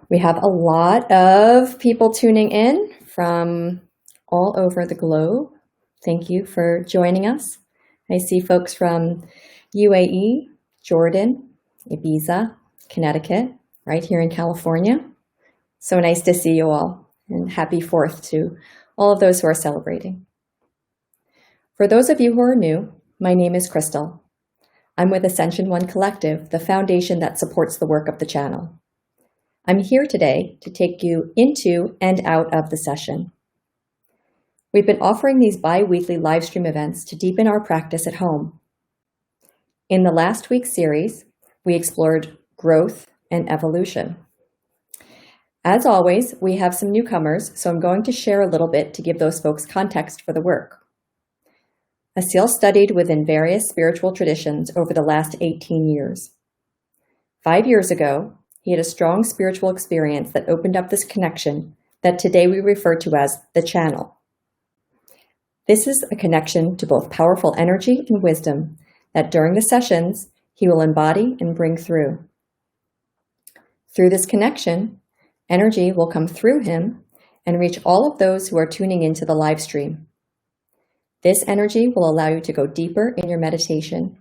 We have a lot of people tuning in from all over the globe. Thank you for joining us. I see folks from UAE, Jordan, Ibiza, Connecticut, right here in California. So nice to see you all, and happy 4th to all of those who are celebrating. For those of you who are new, my name is Crystal. I'm with Ascension One Collective, the foundation that supports the work of the channel. I'm here today to take you into and out of the session. We've been offering these bi-weekly live stream events to deepen our practice at home. In the last week's series, we explored growth and evolution. As always, we have some newcomers, so I'm going to share a little bit to give those folks context for the work. Asil studied within various spiritual traditions over the last 18 years. 5 years ago, he had a strong spiritual experience that opened up this connection that today we refer to as the channel. This is a connection to both powerful energy and wisdom that during the sessions, he will embody and bring through. Through this connection, energy will come through him and reach all of those who are tuning into the live stream. This energy will allow you to go deeper in your meditation,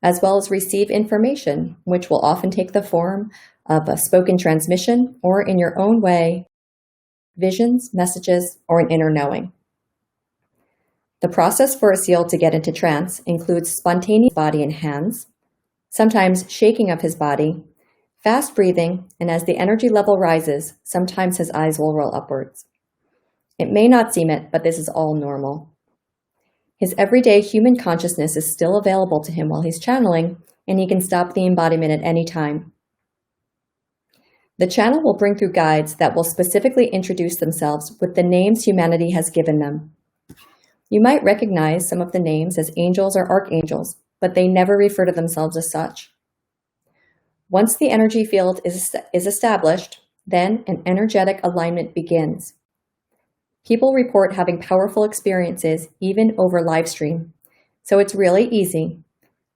as well as receive information, which will often take the form of a spoken transmission or in your own way, visions, messages, or an inner knowing. The process for Asil to get into trance includes spontaneous body and hands, sometimes shaking of his body, fast breathing, and as the energy level rises, sometimes his eyes will roll upwards. It may not seem it, but this is all normal. His everyday human consciousness is still available to him while he's channeling, and he can stop the embodiment at any time. The channel will bring through guides that will specifically introduce themselves with the names humanity has given them. You might recognize some of the names as angels or archangels, but they never refer to themselves as such. Once the energy field is established, then an energetic alignment begins. People report having powerful experiences even over live stream, so it's really easy.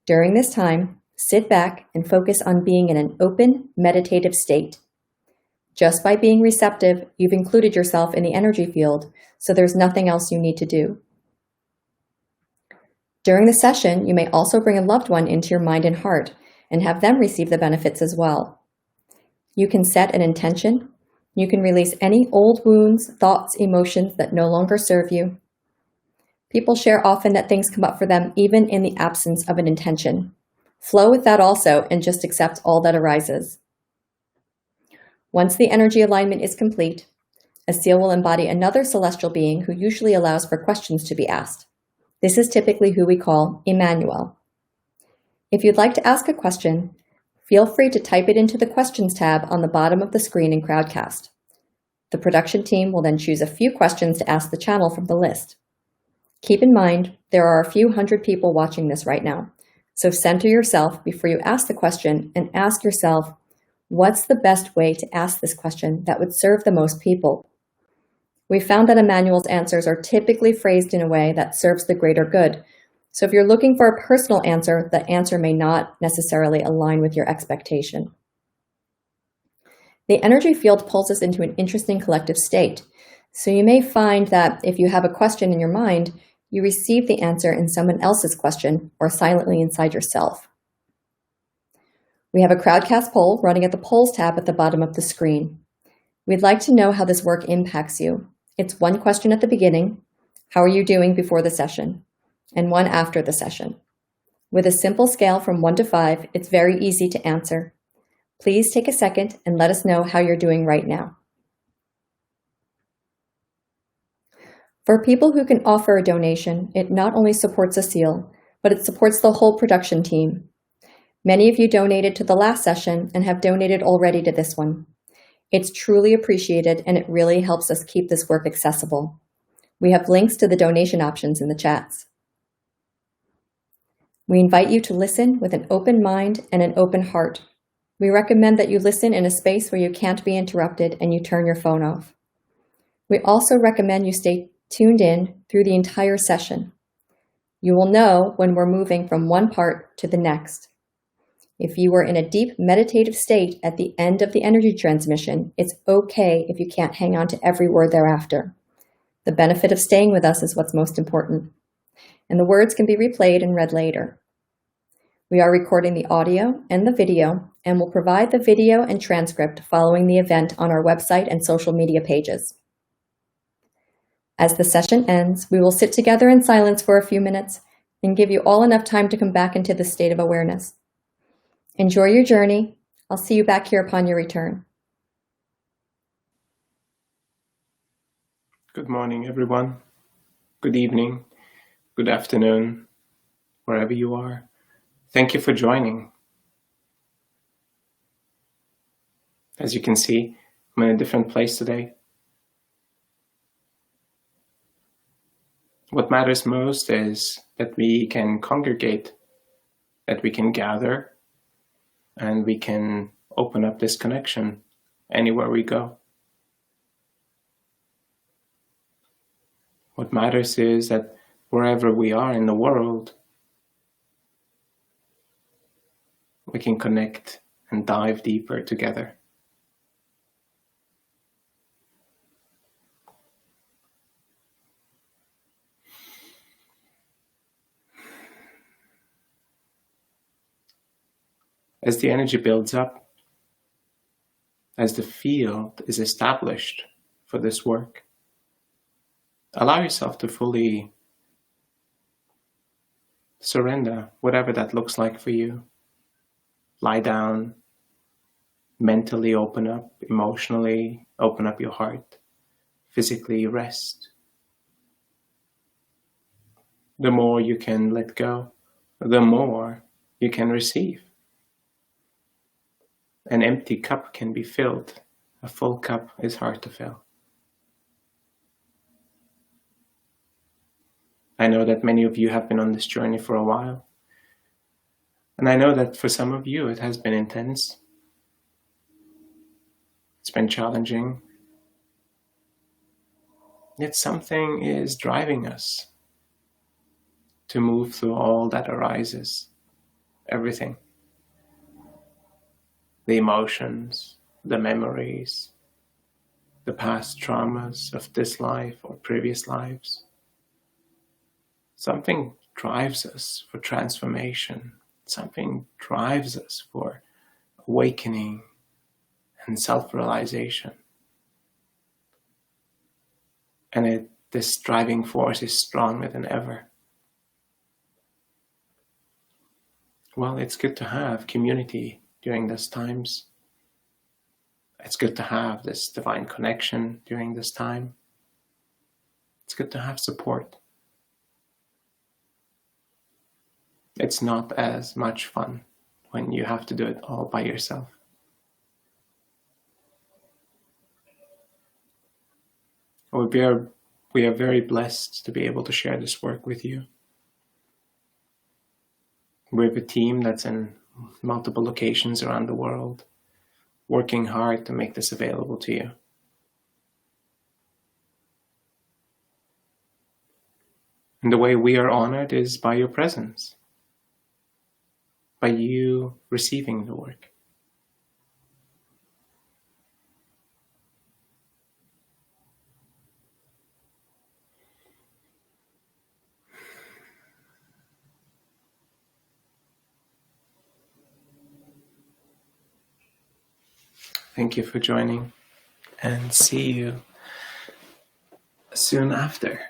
During this time, sit back and focus on being in an open, meditative state. Just by being receptive, you've included yourself in the energy field, so there's nothing else you need to do. During the session, you may also bring a loved one into your mind and heart and have them receive the benefits as well. You can set an intention. You can release any old wounds, thoughts, emotions that no longer serve you. People share often that things come up for them even in the absence of an intention. Flow with that also and just accept all that arises. Once the energy alignment is complete, Asil will embody another celestial being who usually allows for questions to be asked. This is typically who we call Emmanuel. If you'd like to ask a question, feel free to type it into the questions tab on the bottom of the screen in Crowdcast. The production team will then choose a few questions to ask the channel from the list. Keep in mind, there are a few hundred people watching this right now, so center yourself before you ask the question and ask yourself, what's the best way to ask this question that would serve the most people? We found that Emmanuel's answers are typically phrased in a way that serves the greater good. So if you're looking for a personal answer, the answer may not necessarily align with your expectation. The energy field pulls us into an interesting collective state. So you may find that if you have a question in your mind, you receive the answer in someone else's question or silently inside yourself. We have a Crowdcast poll running at the polls tab at the bottom of the screen. We'd like to know how this work impacts you. It's one question at the beginning, how are you doing before the session, and one after the session. With a simple scale from 1 to 5, it's very easy to answer. Please take a second and let us know how you're doing right now. For people who can offer a donation, it not only supports Asil, but it supports the whole production team. Many of you donated to the last session and have donated already to this one. It's truly appreciated and it really helps us keep this work accessible. We have links to the donation options in the chats. We invite you to listen with an open mind and an open heart. We recommend that you listen in a space where you can't be interrupted and you turn your phone off. We also recommend you stay tuned in through the entire session. You will know when we're moving from one part to the next. If you are in a deep meditative state at the end of the energy transmission, it's okay if you can't hang on to every word thereafter. The benefit of staying with us is what's most important, and the words can be replayed and read later. We are recording the audio and the video, and will provide the video and transcript following the event on our website and social media pages. As the session ends, we will sit together in silence for a few minutes and give you all enough time to come back into the state of awareness. Enjoy your journey. I'll see you back here upon your return. Good morning, everyone. Good evening, good afternoon, wherever you are. Thank you for joining. As you can see, I'm in a different place today. What matters most is that we can congregate, that we can gather, and we can open up this connection anywhere we go. What matters is that wherever we are in the world, we can connect and dive deeper together. As the energy builds up, as the field is established for this work, allow yourself to fully surrender, whatever that looks like for you. Lie down, mentally open up, emotionally open up your heart, physically rest. The more you can let go, the more you can receive. An empty cup can be filled. A full cup is hard to fill. I know that many of you have been on this journey for a while. And I know that for some of you it has been intense. It's been challenging. Yet something is driving us to move through all that arises. Everything. The emotions, the memories, the past traumas of this life or previous lives. Something drives us for transformation. Something drives us for awakening and self-realization. And this driving force is stronger than ever. Well, it's good to have community during these times. It's good to have this divine connection during this time. It's good to have support. It's not as much fun when you have to do it all by yourself. We are very blessed to be able to share this work with you. We have a team that's in multiple locations around the world, working hard to make this available to you. And the way we are honored is by your presence, by you receiving the work. Thank you for joining, and see you soon after.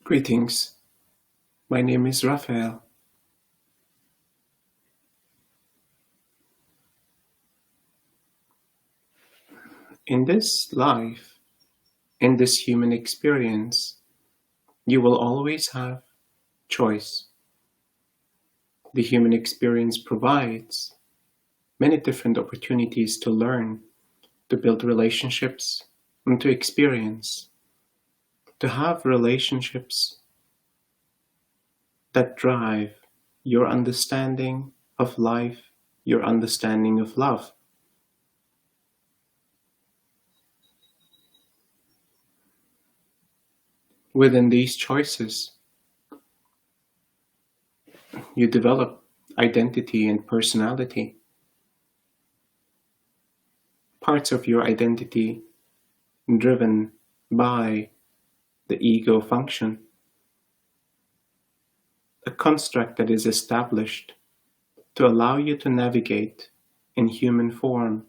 Greetings, my name is Raphael. In this life, in this human experience, you will always have choice. The human experience provides many different opportunities to learn, to build relationships, and to experience, to have relationships that drive your understanding of life, your understanding of love. Within these choices, you develop identity and personality. Parts of your identity driven by the ego function, a construct that is established to allow you to navigate in human form,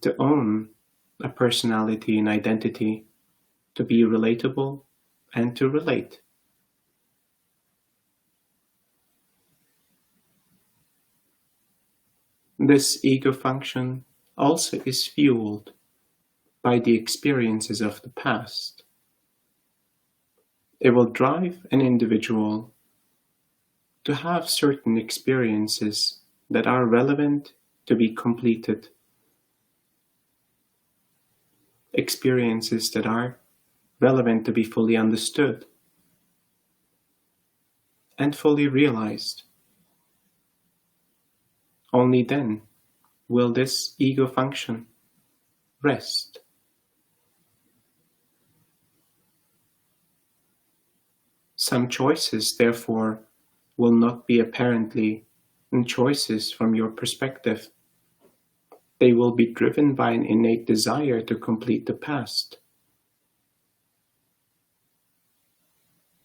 to own a personality and identity, to be relatable and to relate. This ego function also is fueled by the experiences of the past. It will drive an individual to have certain experiences that are relevant to be completed, experiences that are relevant to be fully understood and fully realized. Only then will this ego function rest. Some choices, therefore, will not be apparently choices from your perspective. They will be driven by an innate desire to complete the past.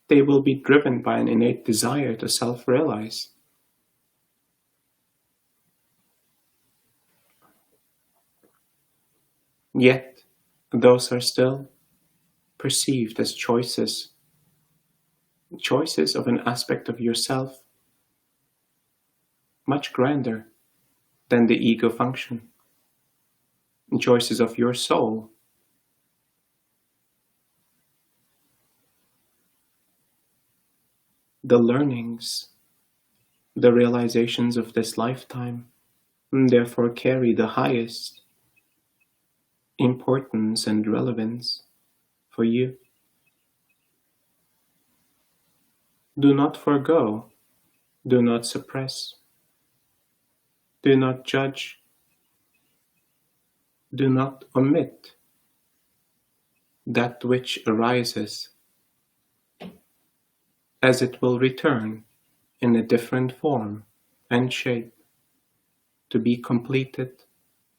They will be driven by an innate desire to self-realize. Yet, those are still perceived as choices, choices of an aspect of yourself much grander than the ego function, choices of your soul. The learnings, the realizations of this lifetime, therefore carry the highest importance and relevance for you. Do not forego, do not suppress, do not judge, do not omit that which arises, as it will return in a different form and shape to be completed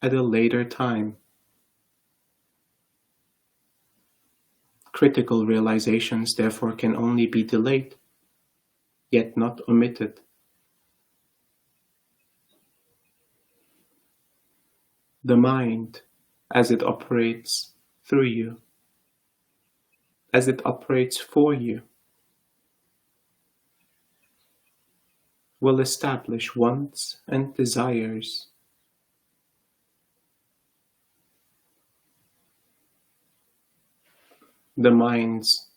at a later time. Critical realizations therefore can only be delayed, yet not omitted. The mind, as it operates through you, as it operates for you, will establish wants and desires. The mind's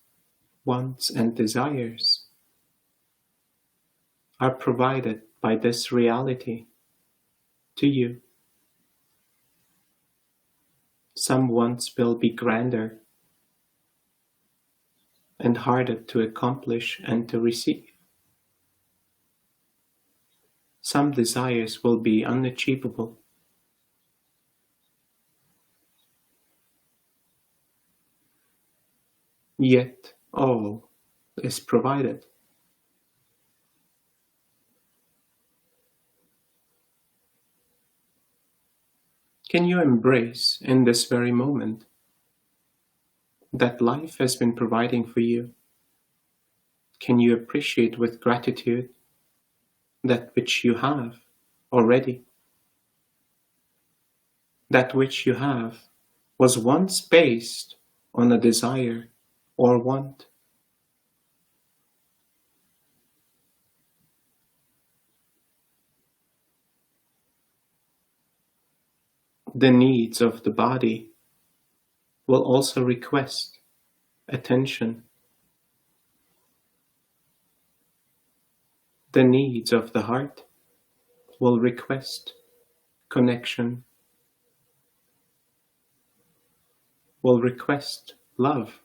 wants and desires are provided by this reality to you. Some wants will be grander and harder to accomplish and to receive. Some desires will be unachievable. Yet all is provided. Can you embrace in this very moment that life has been providing for you? Can you appreciate with gratitude that which you have already? That which you have was once based on a desire or want. The needs of the body will also request attention. The needs of the heart will request connection, will request love,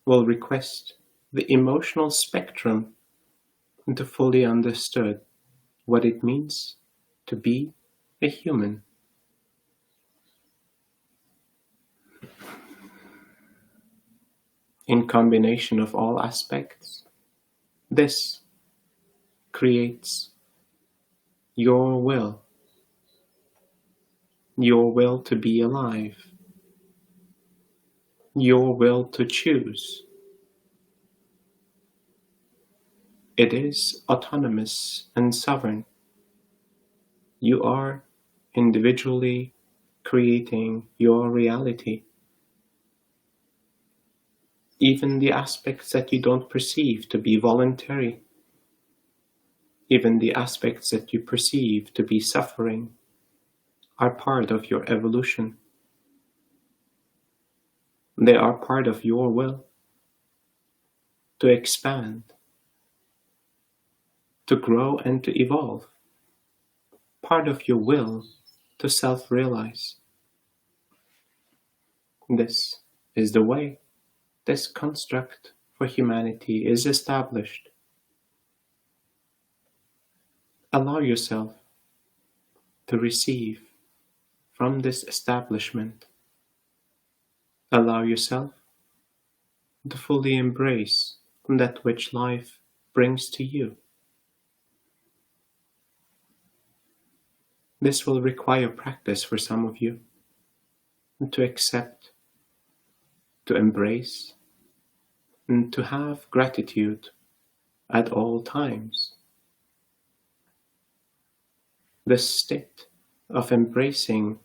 will request the emotional spectrum to fully understood what it means to be a human. In combination of all aspects, this creates your will to be alive, your will to choose. It is autonomous and sovereign. You are individually creating your reality. Even the aspects that you don't perceive to be voluntary, even the aspects that you perceive to be suffering, are part of your evolution. They are part of your will to expand, to grow and to evolve, part of your will to self-realize. This is the way this construct for humanity is established. Allow yourself to receive from this establishment. Allow yourself to fully embrace that which life brings to you. This will require practice for some of you, to accept, to embrace, and to have gratitude at all times. This state of embracing,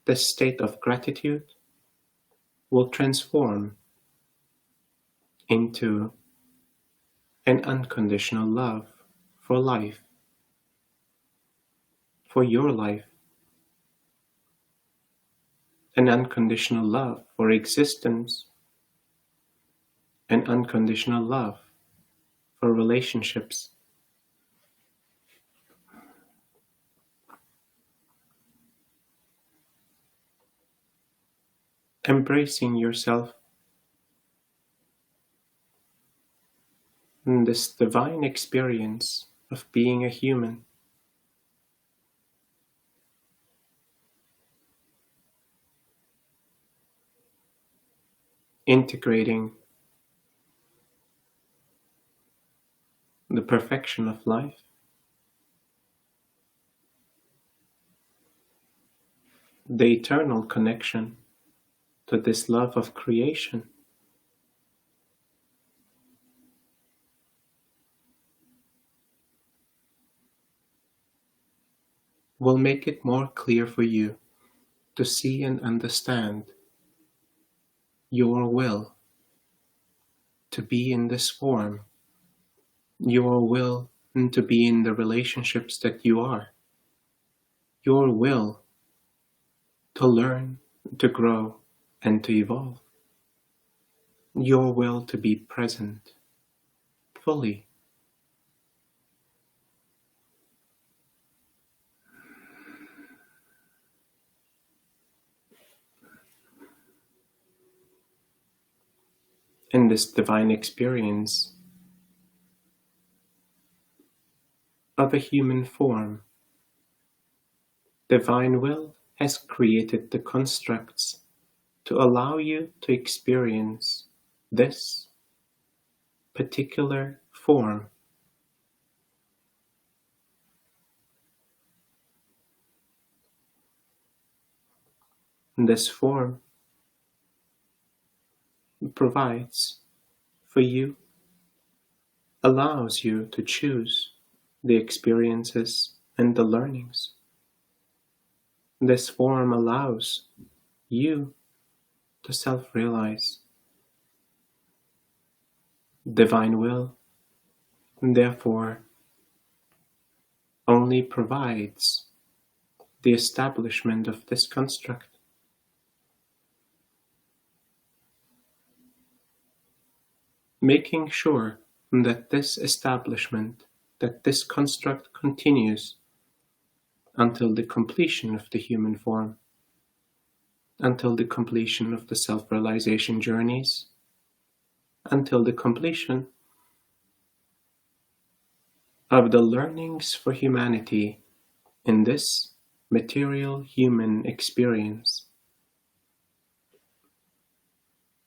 this state of gratitude, will transform into an unconditional love for life, for your life, an unconditional love for existence, an unconditional love for relationships. Embracing yourself in this divine experience of being a human. Integrating the perfection of life, the eternal connection to this love of creation. Will make it more clear for you to see and understand your will to be in this form, your will to be in the relationships that you are, your will to learn, to grow, and to evolve, your will to be present fully. In this divine experience of a human form, divine will has created the constructs to allow you to experience this particular form. This form provides for you, allows you to choose the experiences and the learnings. This form allows you to self-realize. Divine will, therefore, only provides the establishment of this construct. Making sure that this establishment, that this construct continues until the completion of the human form, until the completion of the self-realization journeys, until the completion of the learnings for humanity in this material human experience.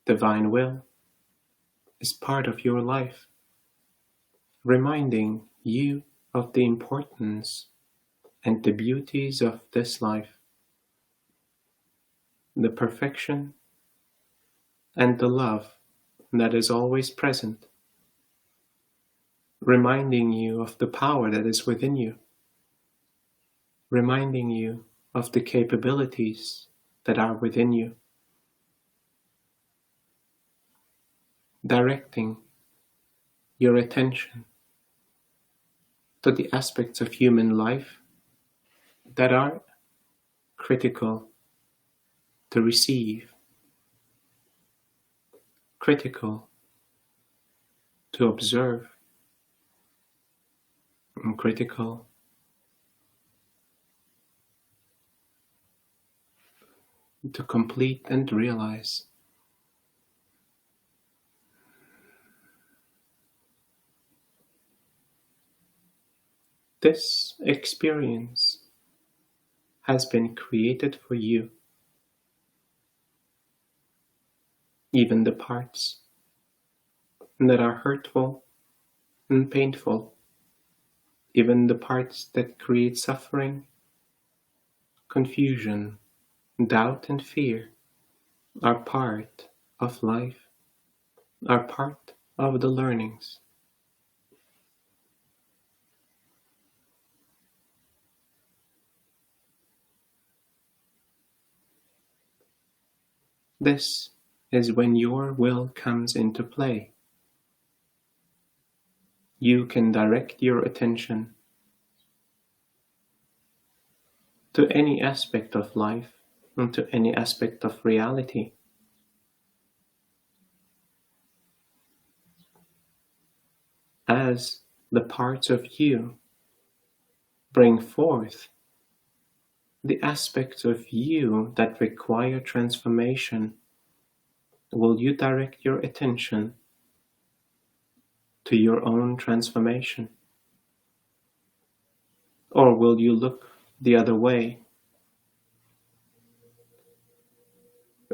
Divine will is part of your life, reminding you of the importance and the beauties of this life, the perfection and the love that is always present, reminding you of the power that is within you, reminding you of the capabilities that are within you, directing your attention to the aspects of human life that are critical to receive, critical to observe, and critical to complete and realize. This experience has been created for you. Even the parts that are hurtful and painful, even the parts that create suffering, confusion, doubt, and fear, are part of life, are part of the learnings. This is when your will comes into play. You can direct your attention to any aspect of life and to any aspect of reality. As the parts of you bring forth the aspects of you that require transformation, will you direct your attention to your own transformation? Or will you look the other way?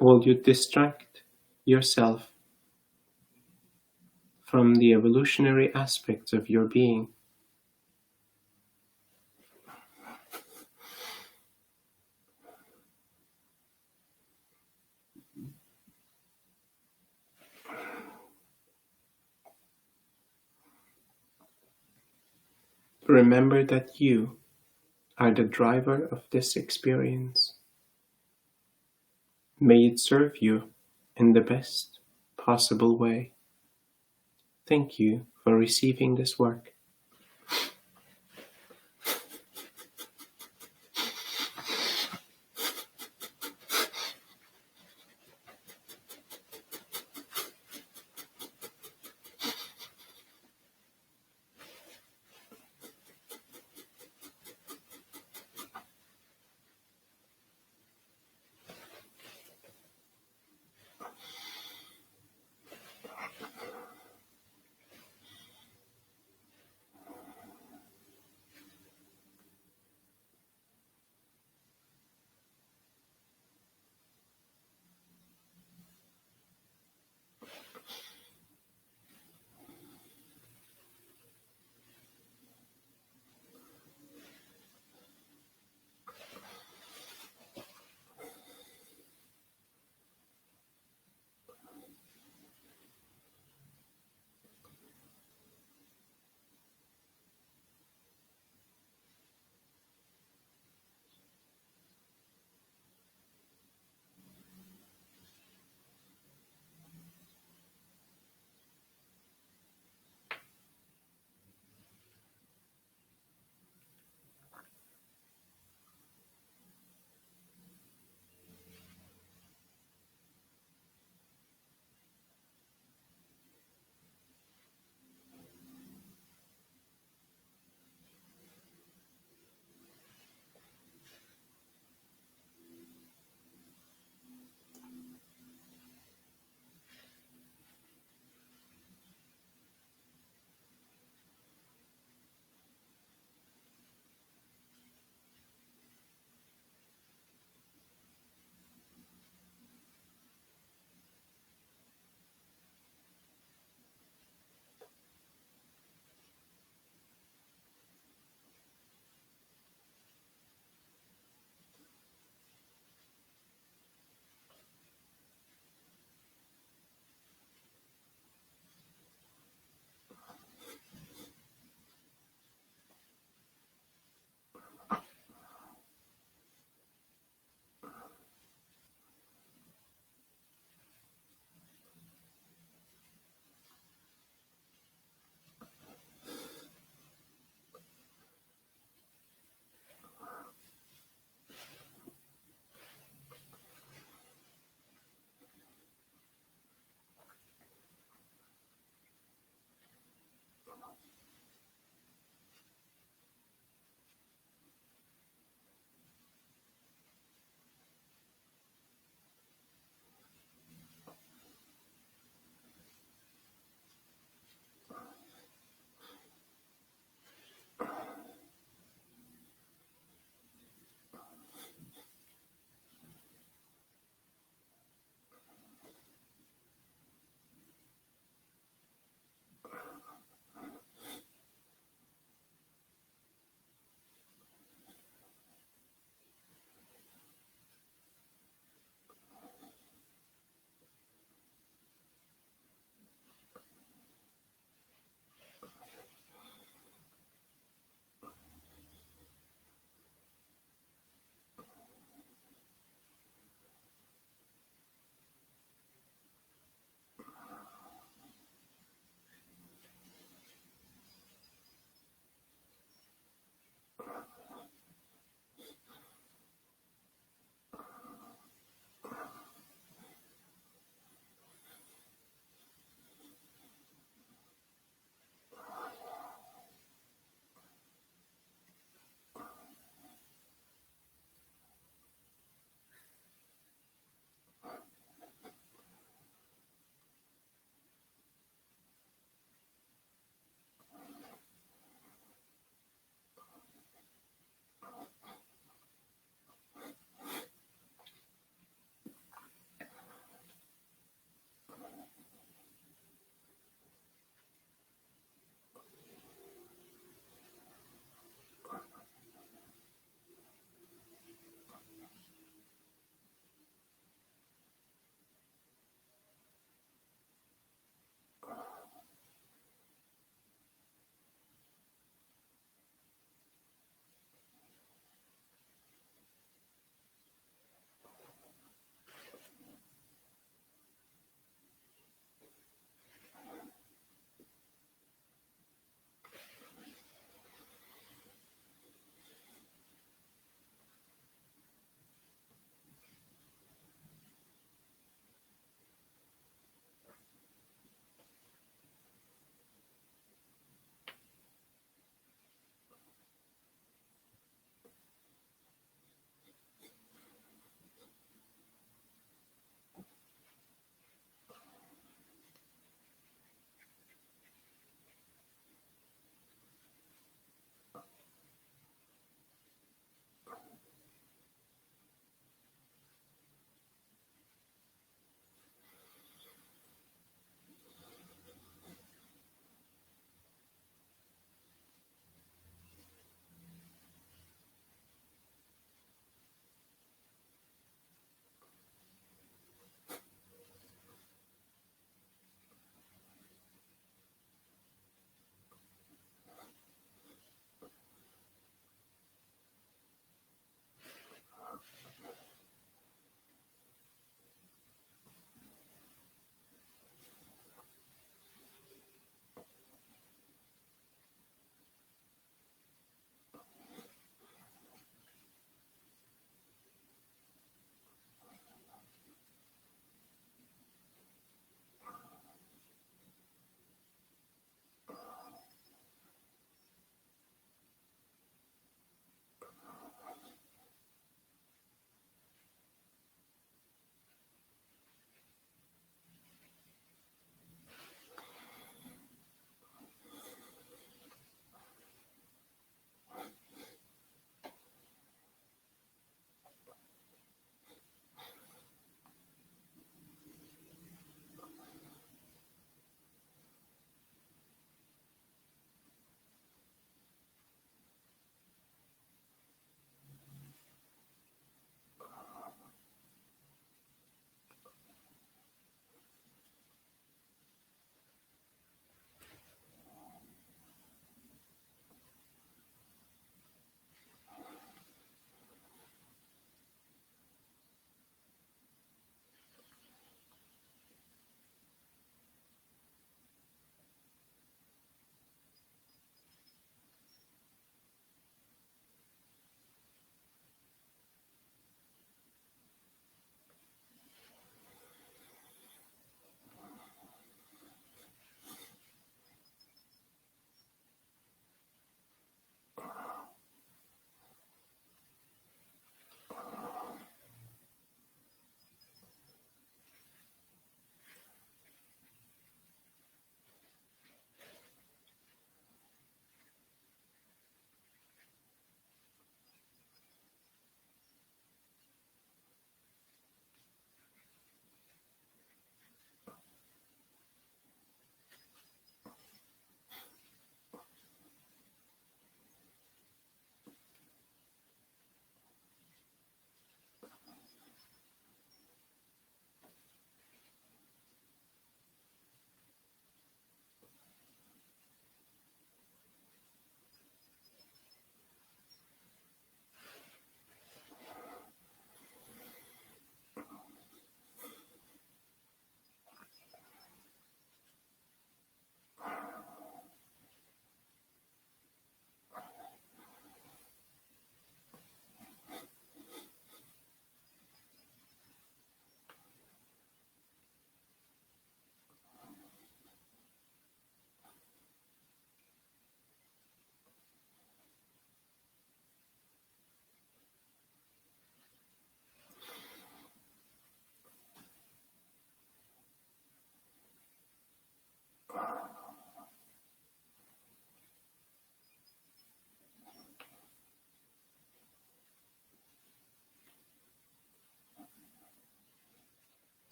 Will you distract yourself from the evolutionary aspects of your being? Remember that you are the driver of this experience. May it serve you in the best possible way. Thank you for receiving this work.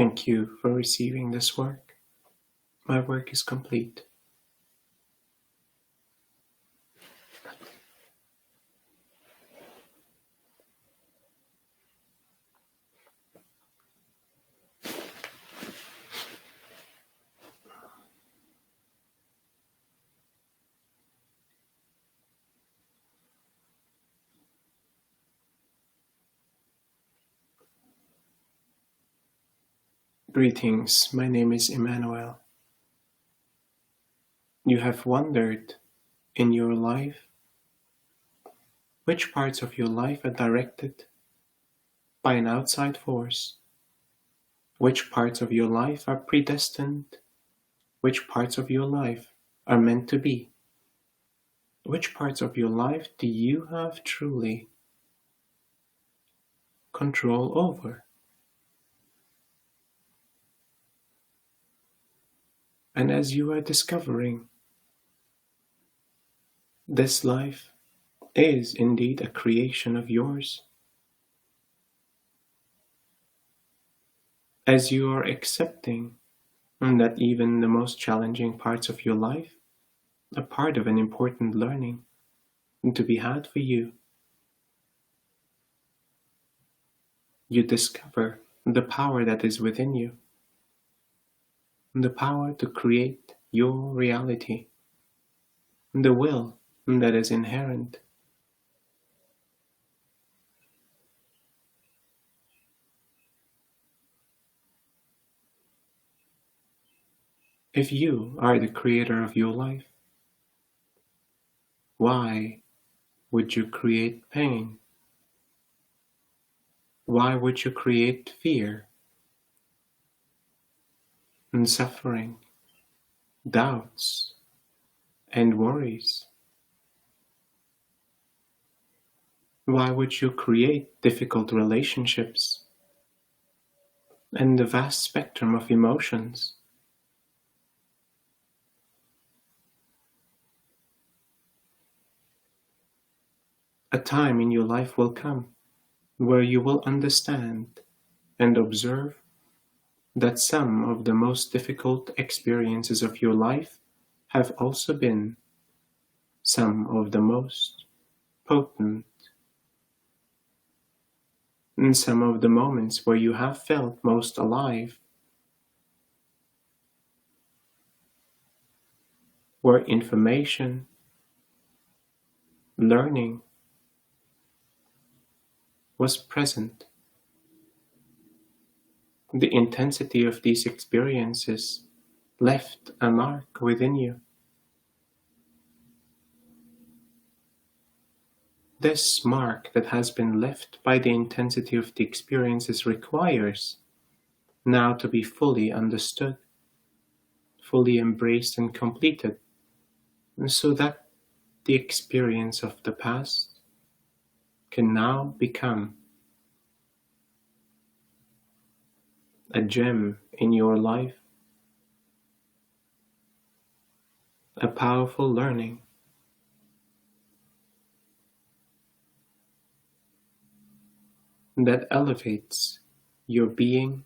Thank you for receiving this work. My work is complete. Greetings, my name is Emmanuel. You have wondered in your life which parts of your life are directed by an outside force, which parts of your life are predestined, which parts of your life are meant to be, which parts of your life do you have truly control over. And as you are discovering, this life is indeed a creation of yours. As you are accepting that even the most challenging parts of your life are part of an important learning to be had for you, you discover the power that is within you, the power to create your reality, the will that is inherent. If you are the creator of your life, why would you create pain? Why would you create fear and suffering, doubts and worries? Why would you create difficult relationships and the vast spectrum of emotions? A time in your life will come where you will understand and observe that some of the most difficult experiences of your life have also been some of the most potent, and some of the moments where you have felt most alive, where information, learning was present. The intensity of these experiences left a mark within you. This mark that has been left by the intensity of the experiences requires now to be fully understood, fully embraced and completed, so that the experience of the past can now become a gem in your life, a powerful learning that elevates your being,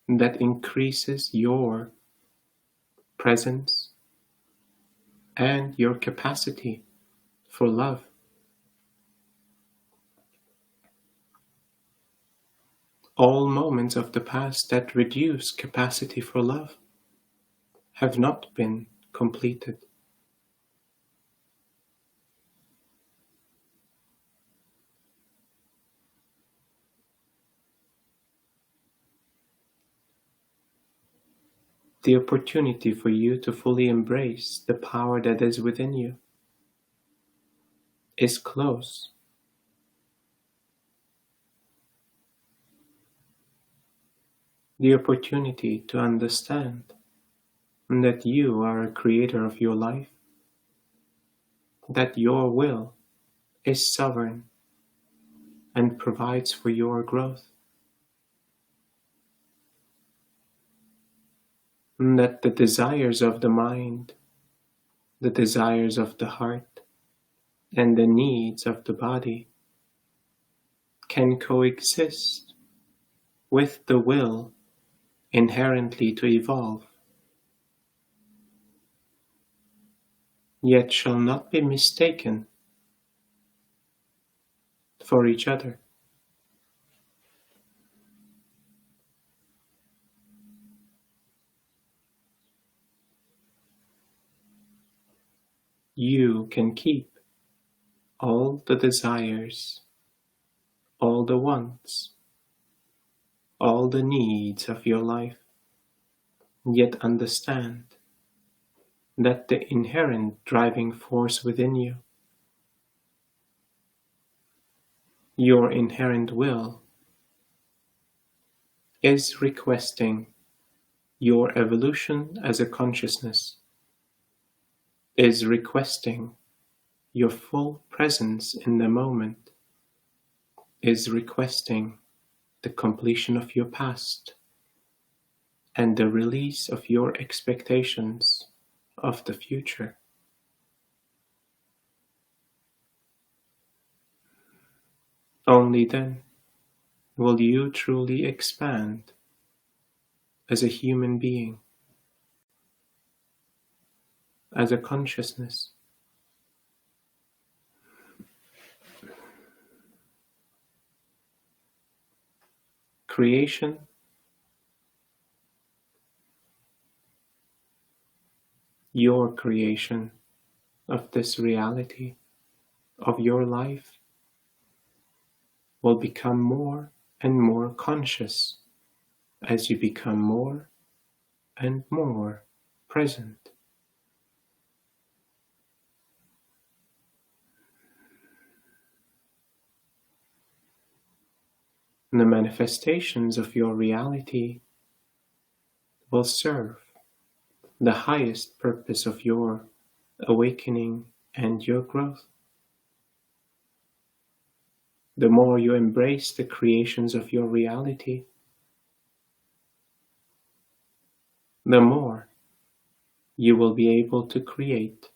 that increases your presence and your capacity for love. All moments of the past that reduce capacity for love have not been completed. The opportunity for you to fully embrace the power that is within you is close. The opportunity to understand that you are a creator of your life, that your will is sovereign and provides for your growth, that the desires of the mind, the desires of the heart, and the needs of the body can coexist with the will inherently to evolve, yet shall not be mistaken for each other. You can keep all the desires, all the wants, all the needs of your life, yet understand that the inherent driving force within you, your inherent will, is requesting your evolution as a consciousness, is requesting your full presence in the moment, is requesting the completion of your past and the release of your expectations of the future. Only then will you truly expand as a human being, as a consciousness. Creation your creation of this reality of your life will become more and more conscious as you become more and more present. The manifestations of your reality will serve the highest purpose of your awakening and your growth. The more you embrace the creations of your reality, the more you will be able to create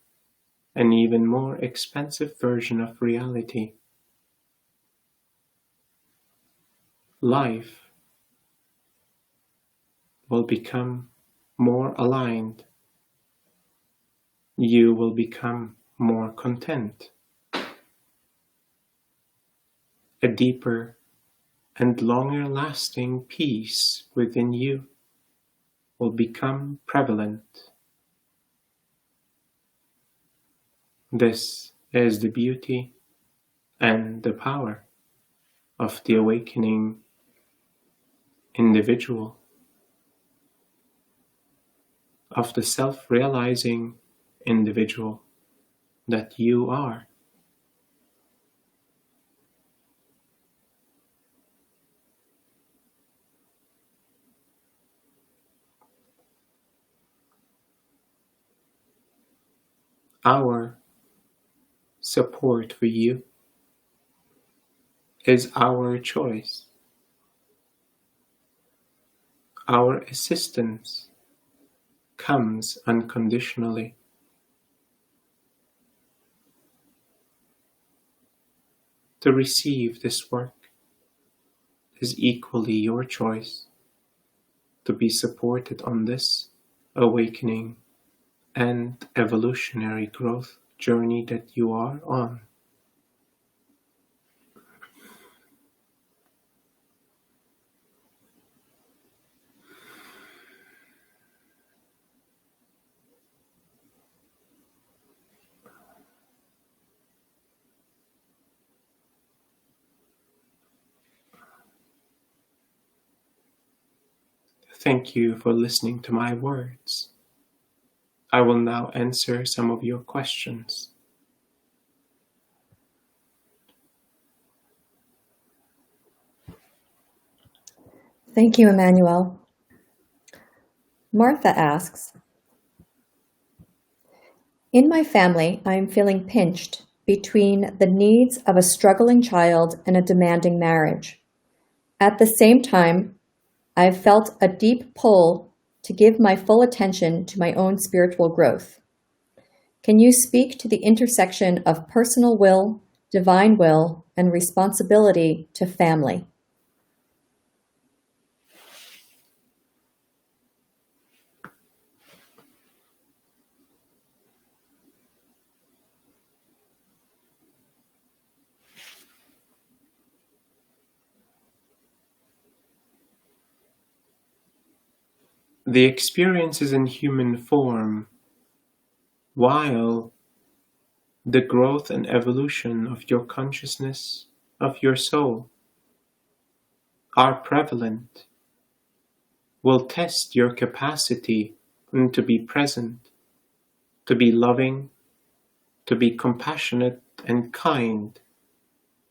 an even more expansive version of reality. Life will become more aligned. You will become more content. A deeper and longer lasting peace within you will become prevalent. This is the beauty and the power of the awakening individual, of the self-realizing individual that you are. Our support for you is our choice. Our assistance comes unconditionally. To receive this work is equally your choice. To be supported on this awakening and evolutionary growth journey that you are on. Thank you for listening to my words. I will now answer some of your questions. Thank you, Emmanuel. Martha asks, in my family, I am feeling pinched between the needs of a struggling child and a demanding marriage. At the same time, I've felt a deep pull to give my full attention to my own spiritual growth. Can you speak to the intersection of personal will, divine will, and responsibility to family? the experiences in human form, while the growth and evolution of your consciousness, of your soul, are prevalent, will test your capacity to be present, to be loving, to be compassionate and kind,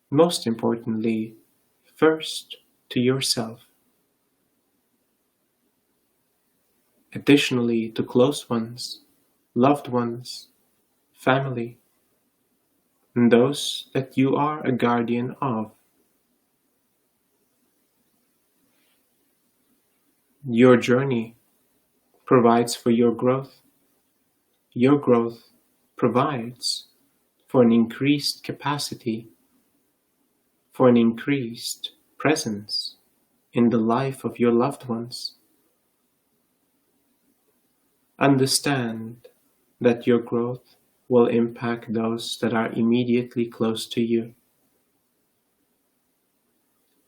most importantly, first to yourself. Additionally, to close ones, loved ones, family, and those that you are a guardian of. Your journey provides for your growth. Your growth provides for an increased capacity, for an increased presence in the life of your loved ones. Understand that your growth will impact those that are immediately close to you.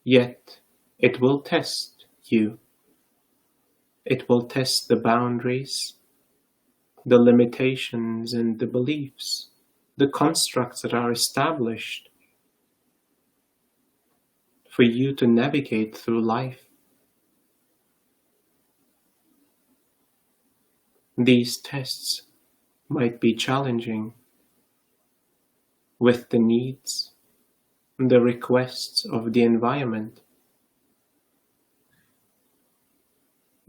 Yet, it will test you. It will test the boundaries, the limitations and the beliefs, the constructs that are established for you to navigate through life. These tests might be challenging with the needs, the requests of the environment.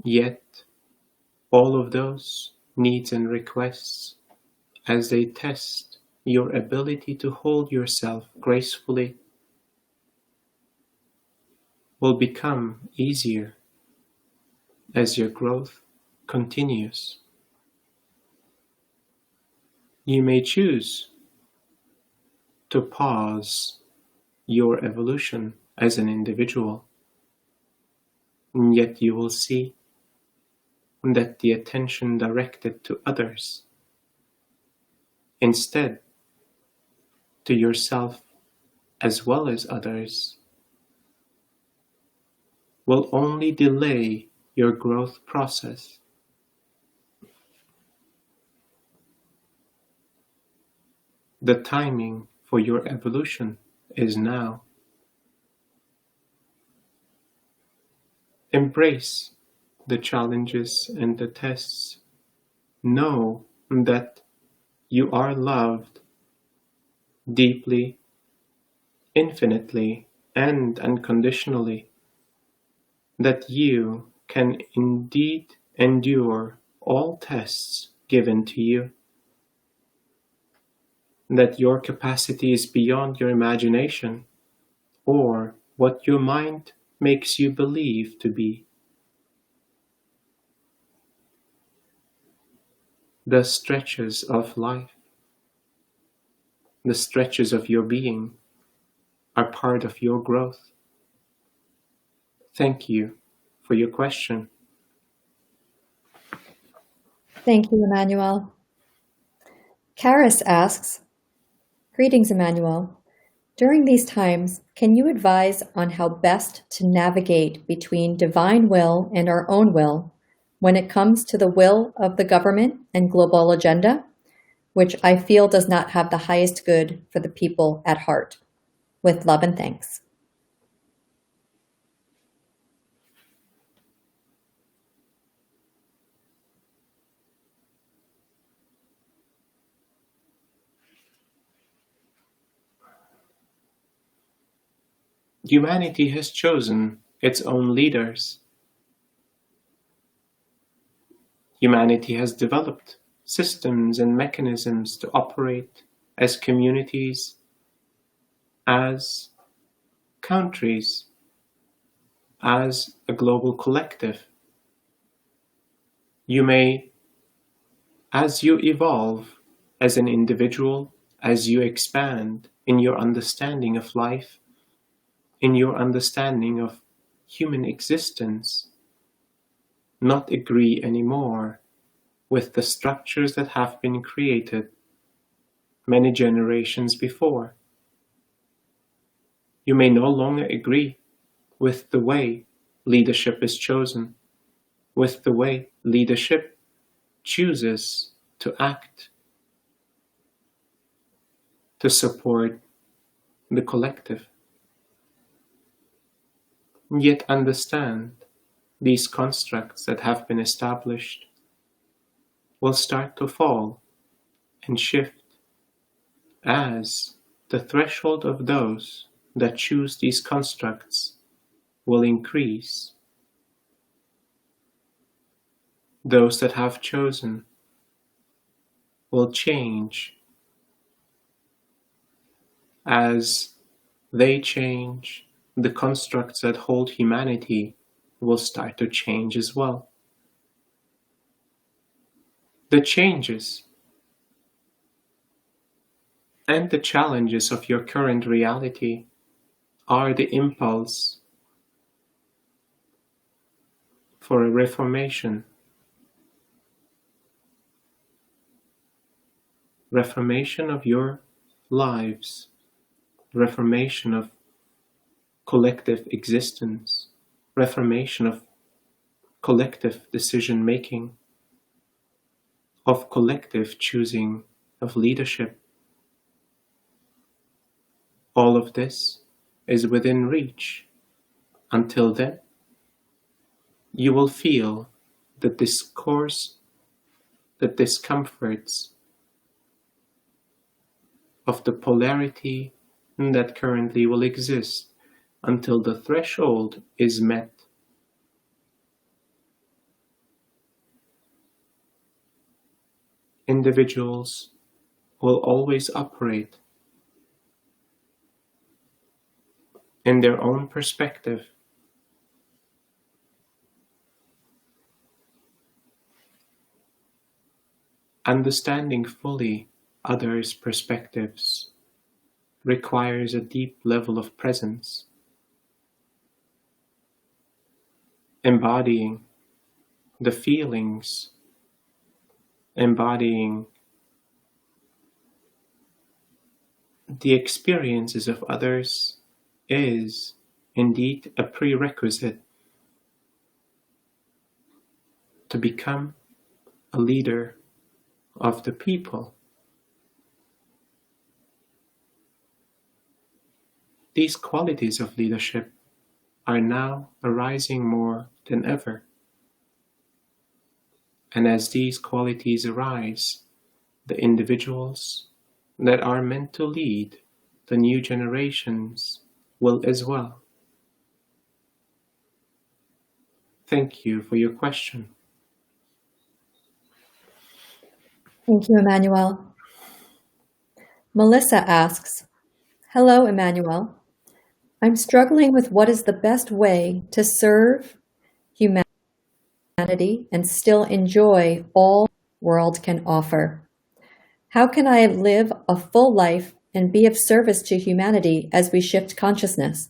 Yet, all of those needs and requests, as they test your ability to hold yourself gracefully, will become easier as your growth continues. You may choose to pause your evolution as an individual, and yet you will see that the attention directed to others instead to yourself as well as others will only delay your growth process. The timing for your evolution is now. Embrace the challenges and the tests. Know that you are loved deeply, infinitely, and unconditionally. That you can indeed endure all tests given to you. That your capacity is beyond your imagination or what your mind makes you believe to be. The stretches of life, the stretches of your being are part of your growth. Thank you for your question. Thank you, Emmanuel. Karis asks, greetings, Emmanuel. During these times, can you advise on how best to navigate between divine will and our own will when it comes to the will of the government and global agenda, which I feel does not have the highest good for the people at heart? With love and thanks. Humanity has chosen its own leaders. Humanity has developed systems and mechanisms to operate as communities, as countries, as a global collective. You may, as you evolve as an individual, as you expand in your understanding of life, in your understanding of human existence, not agree anymore with the structures that have been created many generations before. You may no longer agree with the way leadership is chosen. with the way leadership chooses to act to support the collective. Yet understand these constructs that have been established will start to fall and shift as the threshold of those that choose these constructs will increase. Those that have chosen will change. As they change, the constructs that hold humanity will start to change as well. The changes and the challenges of your current reality are the impulse for a reformation. Reformation of your lives, reformation of collective existence, reformation of collective decision making, of collective choosing of leadership. All of this is within reach. Until then, you will feel the discourse, the discomforts of the polarity that currently will exist until the threshold is met. Individuals will always operate in their own perspective. Understanding fully others' perspectives requires a deep level of presence. Embodying the feelings, embodying the experiences of others is indeed a prerequisite to become a leader of the people. These qualities of leadership are now arising more than ever. And as these qualities arise, the individuals that are meant to lead the new generations will as well. Thank you for your question. Thank you, Emmanuel. Melissa asks, hello, Emmanuel. I'm struggling with what is the best way to serve humanity and still enjoy all the world can offer. How can I live a full life and be of service to humanity as we shift consciousness?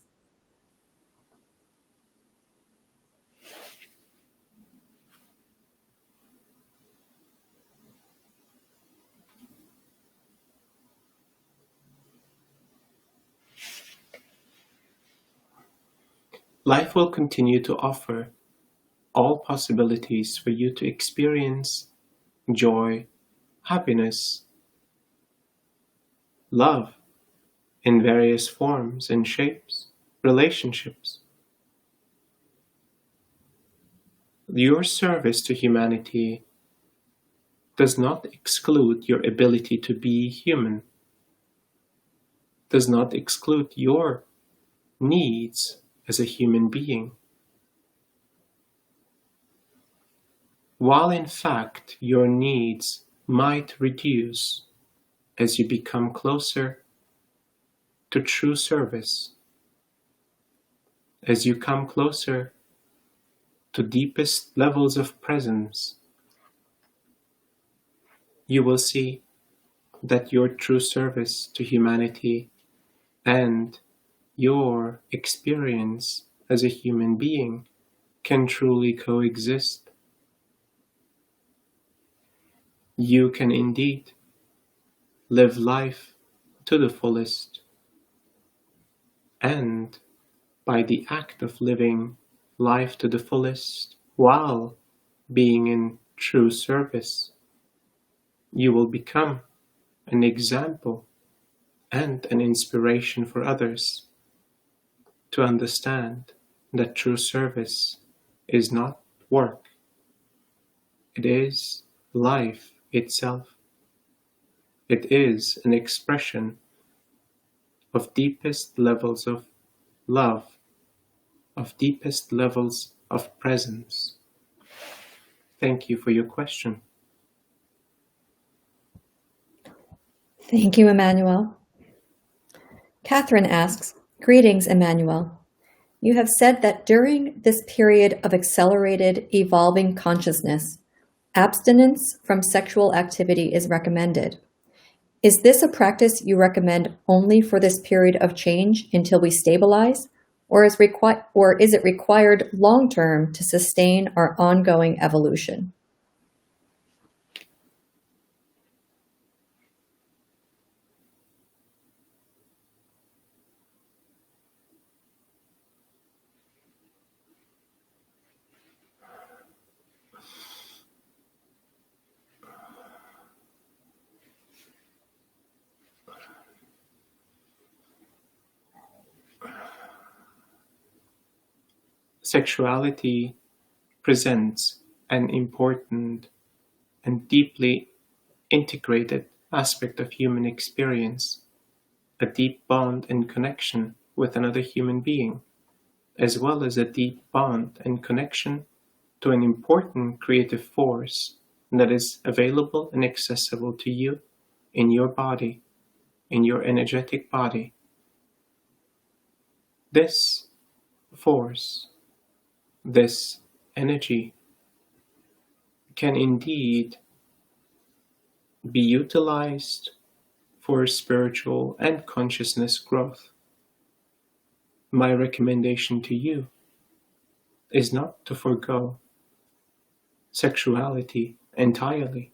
Life will continue to offer all possibilities for you to experience joy, happiness, love in various forms and shapes, relationships. Your service to humanity does not exclude your ability to be human, does not exclude your needs as a human being. While in fact your needs might reduce as you become closer to true service, as you come closer to deepest levels of presence, you will see that your true service to humanity and your experience as a human being can truly coexist. You can indeed live life to the fullest, and by the act of living life to the fullest while being in true service, you will become an example and an inspiration for others to understand that true service is not work, it is life itself. It is an expression of deepest levels of love, of deepest levels of presence. Thank you for your question. Thank you, Emmanuel. Catherine asks, greetings, Emmanuel. You have said that during this period of accelerated evolving consciousness, abstinence from sexual activity is recommended. Is this a practice you recommend only for this period of change until we stabilize, or is it required long-term to sustain our ongoing evolution? Sexuality presents an important and deeply integrated aspect of human experience, a deep bond and connection with another human being, as well as a deep bond and connection to an important creative force that is available and accessible to you in your body, in your energetic body. This force, this energy, can indeed be utilized for spiritual and consciousness growth. My recommendation to you is not to forego sexuality entirely.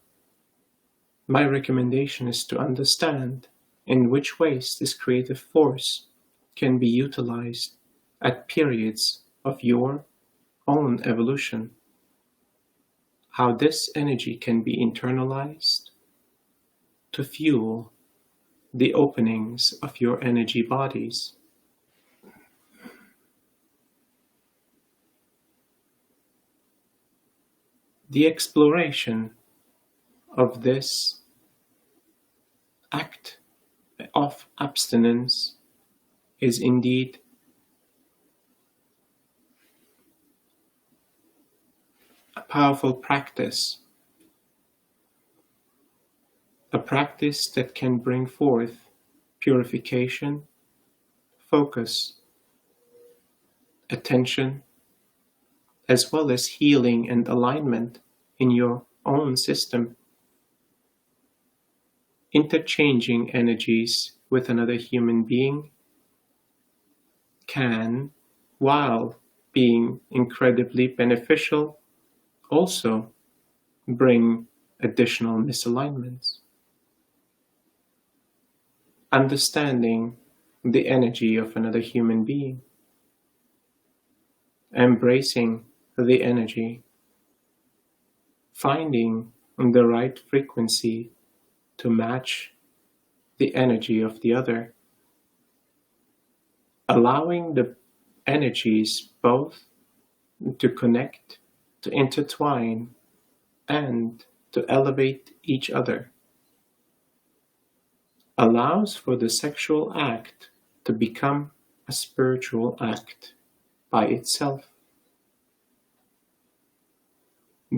My recommendation is to understand in which ways this creative force can be utilized at periods of your own evolution, how this energy can be internalized to fuel the openings of your energy bodies. The exploration of this act of abstinence is indeed a powerful practice, a practice that can bring forth purification, focus, attention, as well as healing and alignment in your own system. Interchanging energies with another human being can, while being incredibly beneficial, also bring additional misalignments. Understanding the energy of another human being, embracing the energy, finding the right frequency to match the energy of the other, allowing the energies both to connect, to intertwine, and to elevate each other, allows for the sexual act to become a spiritual act by itself.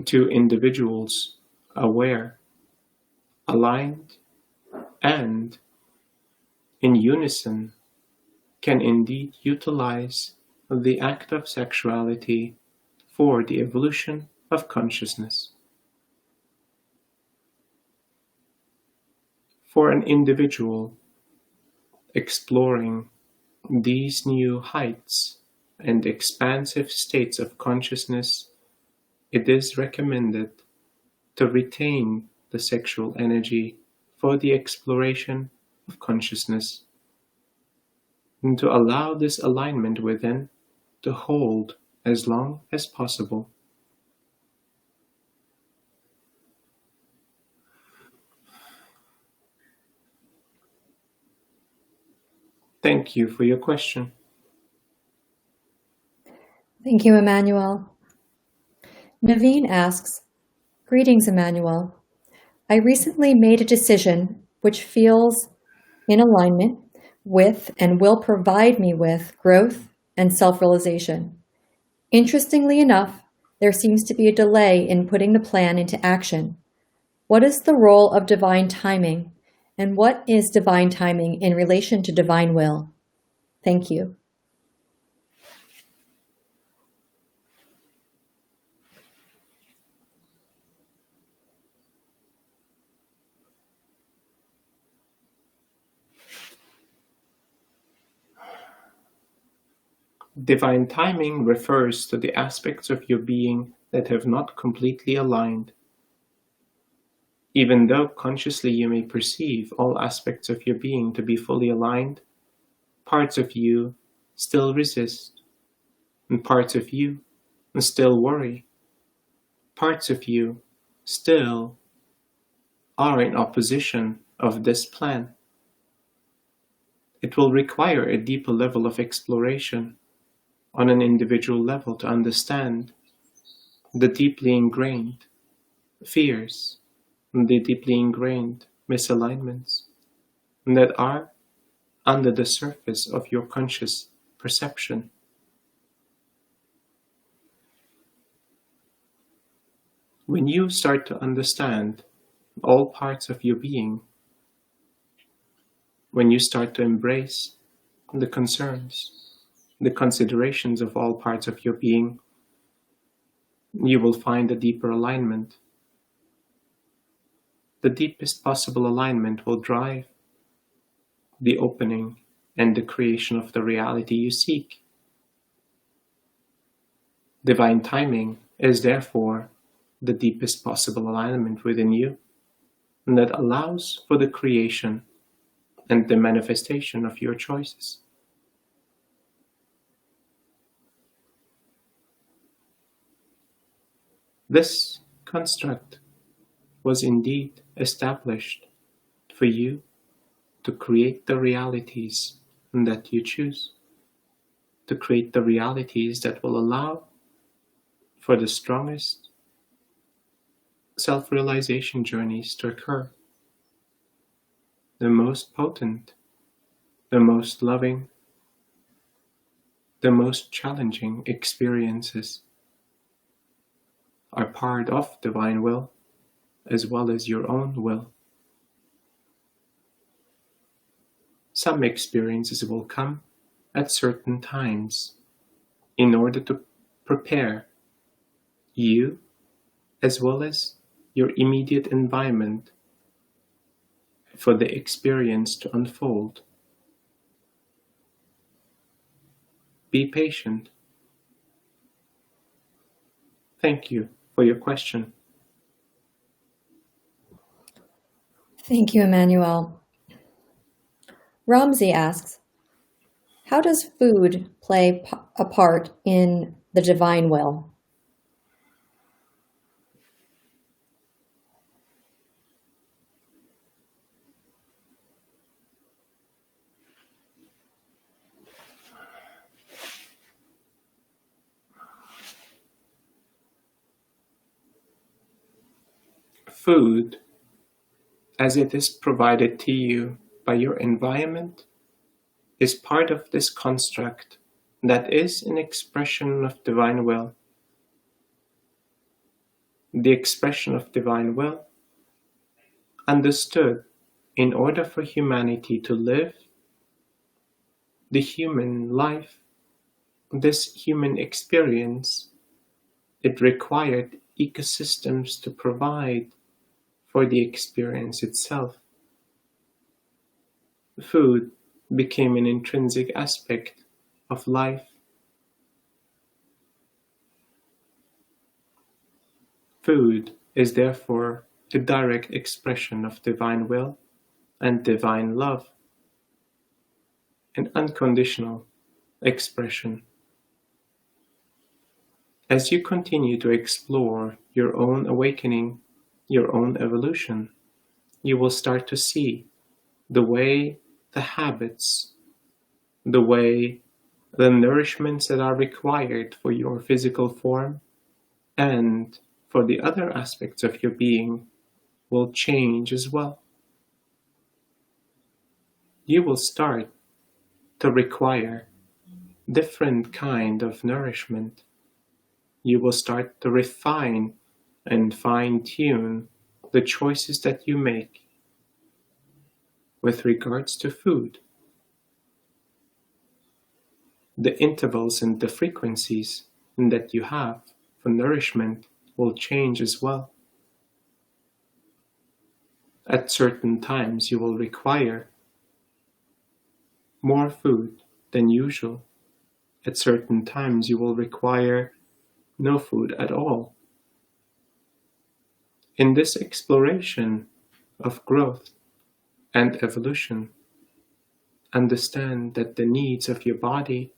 To individuals aware, aligned, and in unison, can indeed utilize the act of sexuality for the evolution of consciousness. For an individual exploring these new heights and expansive states of consciousness, it is recommended to retain the sexual energy for the exploration of consciousness, and to allow this alignment within to hold as long as possible. Thank you for your question. Thank you, Emmanuel. Naveen asks, greetings, Emmanuel. I recently made a decision which feels in alignment with and will provide me with growth and self-realization. Interestingly enough, there seems to be a delay in putting the plan into action. What is the role of divine timing, and what is divine timing in relation to divine will? Thank you. Divine timing refers to the aspects of your being that have not completely aligned. Even though consciously you may perceive all aspects of your being to be fully aligned, parts of you still resist, and parts of you still worry. Parts of you still are in opposition of this plan. It will require a deeper level of exploration on an individual level to understand the deeply ingrained fears and the deeply ingrained misalignments that are under the surface of your conscious perception. When you start to understand all parts of your being, when you start to embrace the concerns, the considerations of all parts of your being, you will find a deeper alignment. The deepest possible alignment will drive the opening and the creation of the reality you seek. Divine timing is therefore the deepest possible alignment within you, and that allows for the creation and the manifestation of your choices. This construct was indeed established for you to create the realities that you choose, to create the realities that will allow for the strongest self-realization journeys to occur, the most potent, the most loving, the most challenging experiences are part of divine will as well as your own will. Some experiences will come at certain times in order to prepare you as well as your immediate environment for the experience to unfold. Be patient. Thank you for your question. Thank you, Emmanuel. Ramsey asks, how does food play a part in the divine will? Food, as it is provided to you by your environment, is part of this construct that is an expression of divine will. The expression of divine will, understood in order for humanity to live the human life, this human experience, it required ecosystems to provide for the experience itself. Food became an intrinsic aspect of life. Food is therefore the direct expression of divine will and divine love, an unconditional expression. As you continue to explore your own awakening, your own evolution, you will start to see the way the habits the way the nourishments that are required for your physical form and for the other aspects of your being will change as well. You will start to require different kind of nourishment. You will start to refine and fine-tune the choices that you make with regards to food. The intervals and the frequencies that you have for nourishment will change as well. At certain times, you will require more food than usual. At certain times, you will require no food at all. In this exploration of growth and evolution, understand that the needs of your body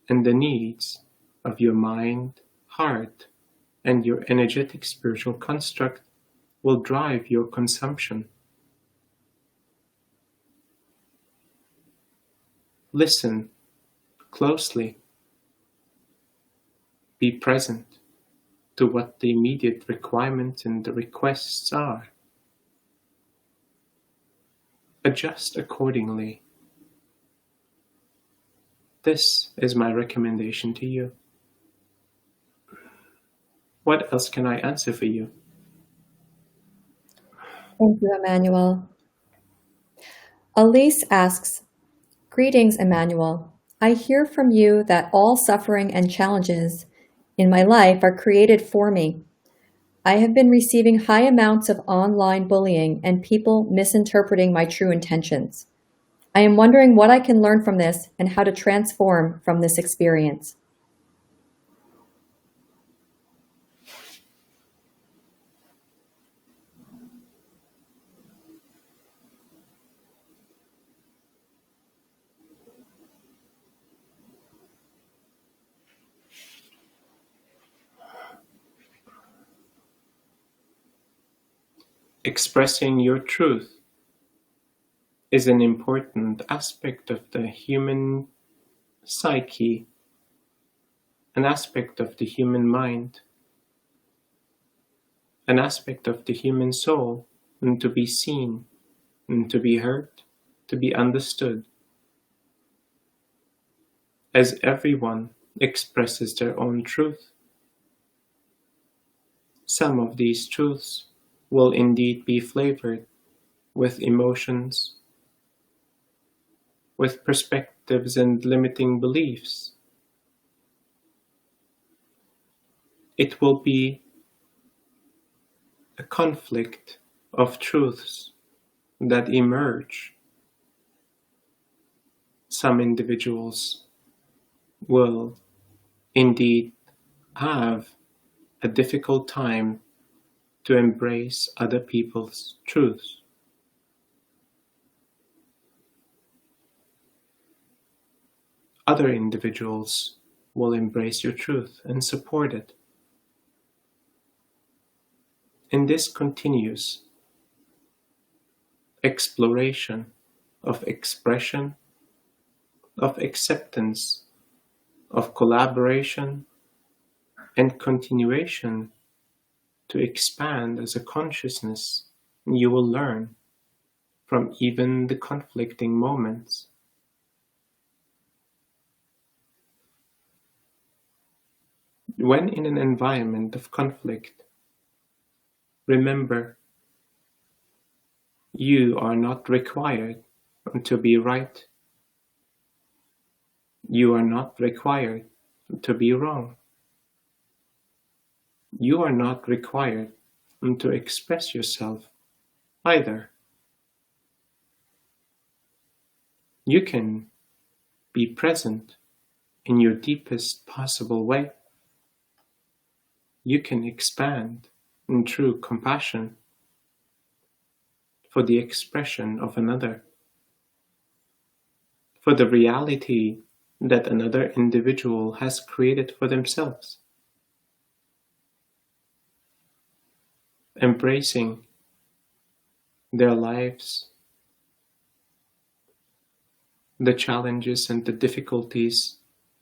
and the needs of your mind, heart, and your energetic spiritual construct will drive your consumption. Listen closely. Be present to what the immediate requirements and the requests are. Adjust accordingly. This is my recommendation to you. What else can I answer for you? Thank you, Emmanuel. Elise asks, greetings, Emmanuel. I hear from you that all suffering and challenges in my life are created for me. I have been receiving high amounts of online bullying and people misinterpreting my true intentions. I am wondering what I can learn from this and how to transform from this experience. Expressing your truth is an important aspect of the human psyche, an aspect of the human mind, an aspect of the human soul, and to be seen, and to be heard, to be understood. As everyone expresses their own truth, some of these truths will indeed be flavored with emotions, with perspectives and limiting beliefs. It will be a conflict of truths that emerge. Some individuals will indeed have a difficult time to embrace other people's truths. Other individuals will embrace your truth and support it. In this continuous exploration of expression, of acceptance, of collaboration, and continuation to expand as a consciousness, you will learn from even the conflicting moments. When in an environment of conflict, remember, you are not required to be right. You are not required to be wrong. You are not required to express yourself either. You can be present in your deepest possible way. You can expand in true compassion for the expression of another, for the reality that another individual has created for themselves. Embracing their lives the challenges and the difficulties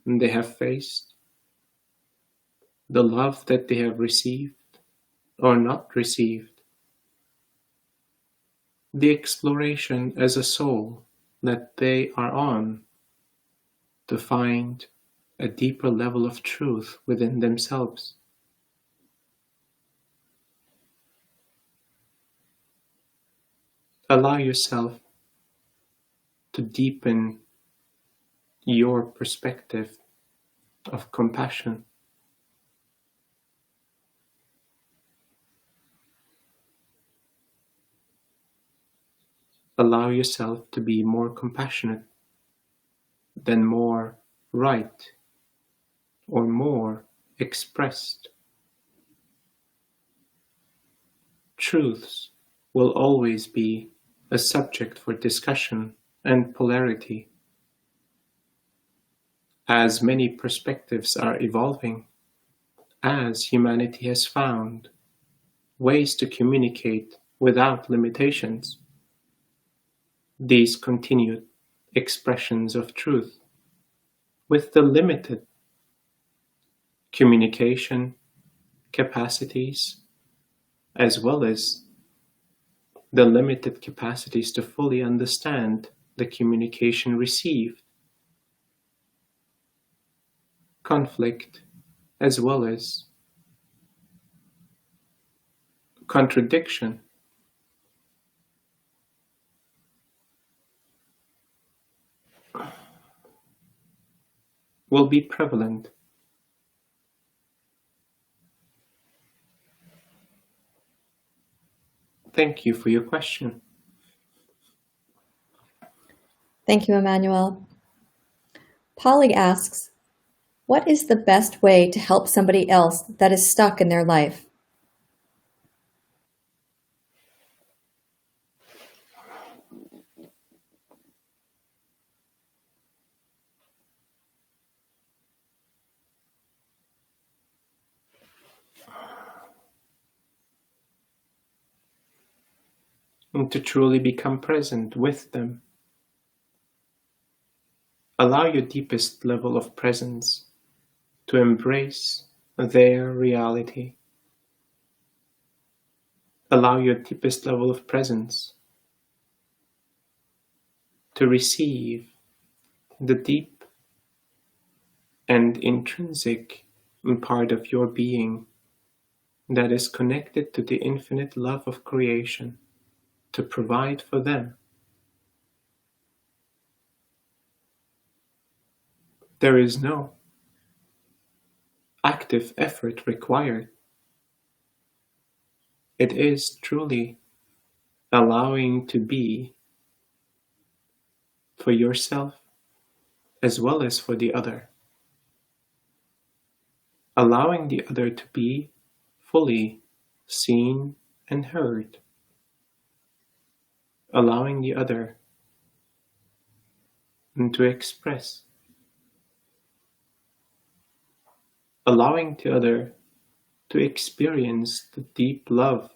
they have faced, the love that they have received or not received, the exploration as a soul that they are on to find a deeper level of truth within themselves. Allow yourself to deepen your perspective of compassion. Allow yourself to be more compassionate than more right or more expressed. Truths will always be a subject for discussion and polarity. As many perspectives are evolving, as humanity has found ways to communicate without limitations, these continued expressions of truth with the limited communication capacities as well as the limited capacities to fully understand the communication received, conflict as well as contradiction will be prevalent. Thank you for your question. Thank you, Emmanuel. Polly asks, what is the best way to help somebody else that is stuck in their life? And to truly become present with them. Allow your deepest level of presence to embrace their reality. Allow your deepest level of presence to receive the deep and intrinsic part of your being that is connected to the infinite love of creation to provide for them. There is no active effort required. It is truly allowing to be for yourself as well as for the other. Allowing the other to be fully seen and heard. Allowing the other to express. Allowing the other to experience the deep love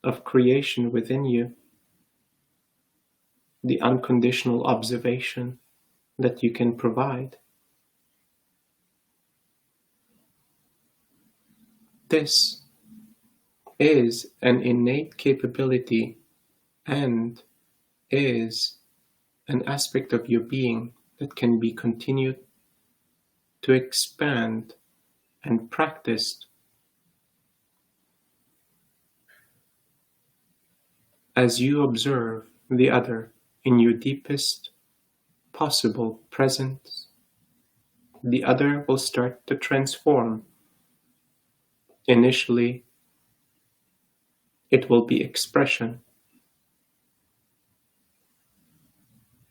of creation within you, the unconditional observation that you can provide. This is an innate capability and is an aspect of your being that can be continued to expand and practiced as you observe the other in your deepest possible presence. The other will start to transform. Initially, it will be expression.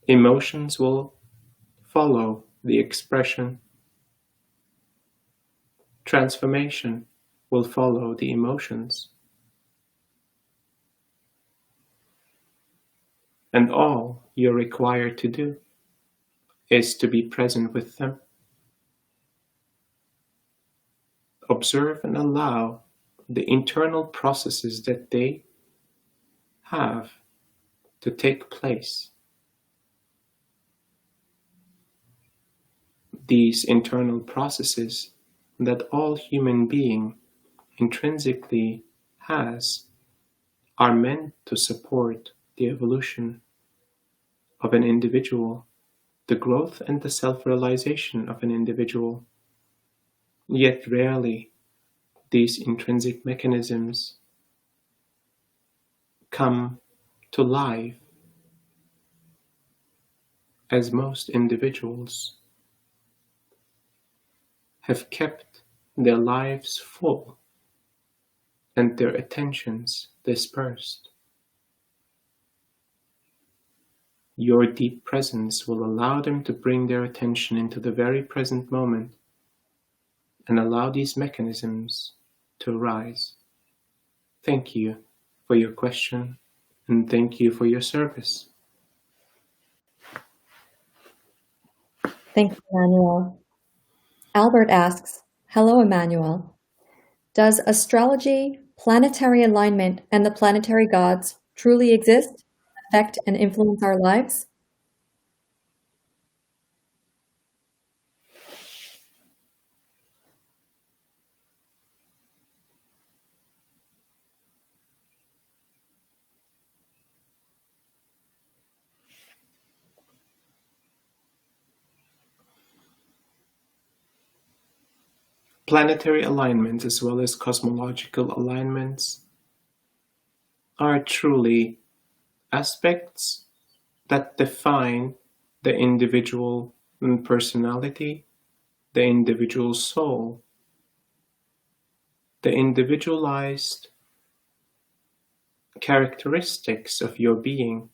Emotions will follow the expression. Transformation will follow the emotions. And all you're required to do is to be present with them. Observe and allow the internal processes that they have to take place. These internal processes that all human being intrinsically has are meant to support the evolution of an individual, the growth and the self-realization of an individual. Yet rarely these intrinsic mechanisms come to life, as most individuals have kept their lives full and their attentions dispersed. Your deep presence will allow them to bring their attention into the very present moment and allow these mechanisms to arise. Thank you for your question, and thank you for your service. Thanks, Emmanuel. Albert asks, hello, Emmanuel. Does astrology, planetary alignment, and the planetary gods truly exist, affect, and influence our lives? Planetary alignments as well as cosmological alignments are truly aspects that define the individual personality, the individual soul, the individualized characteristics of your being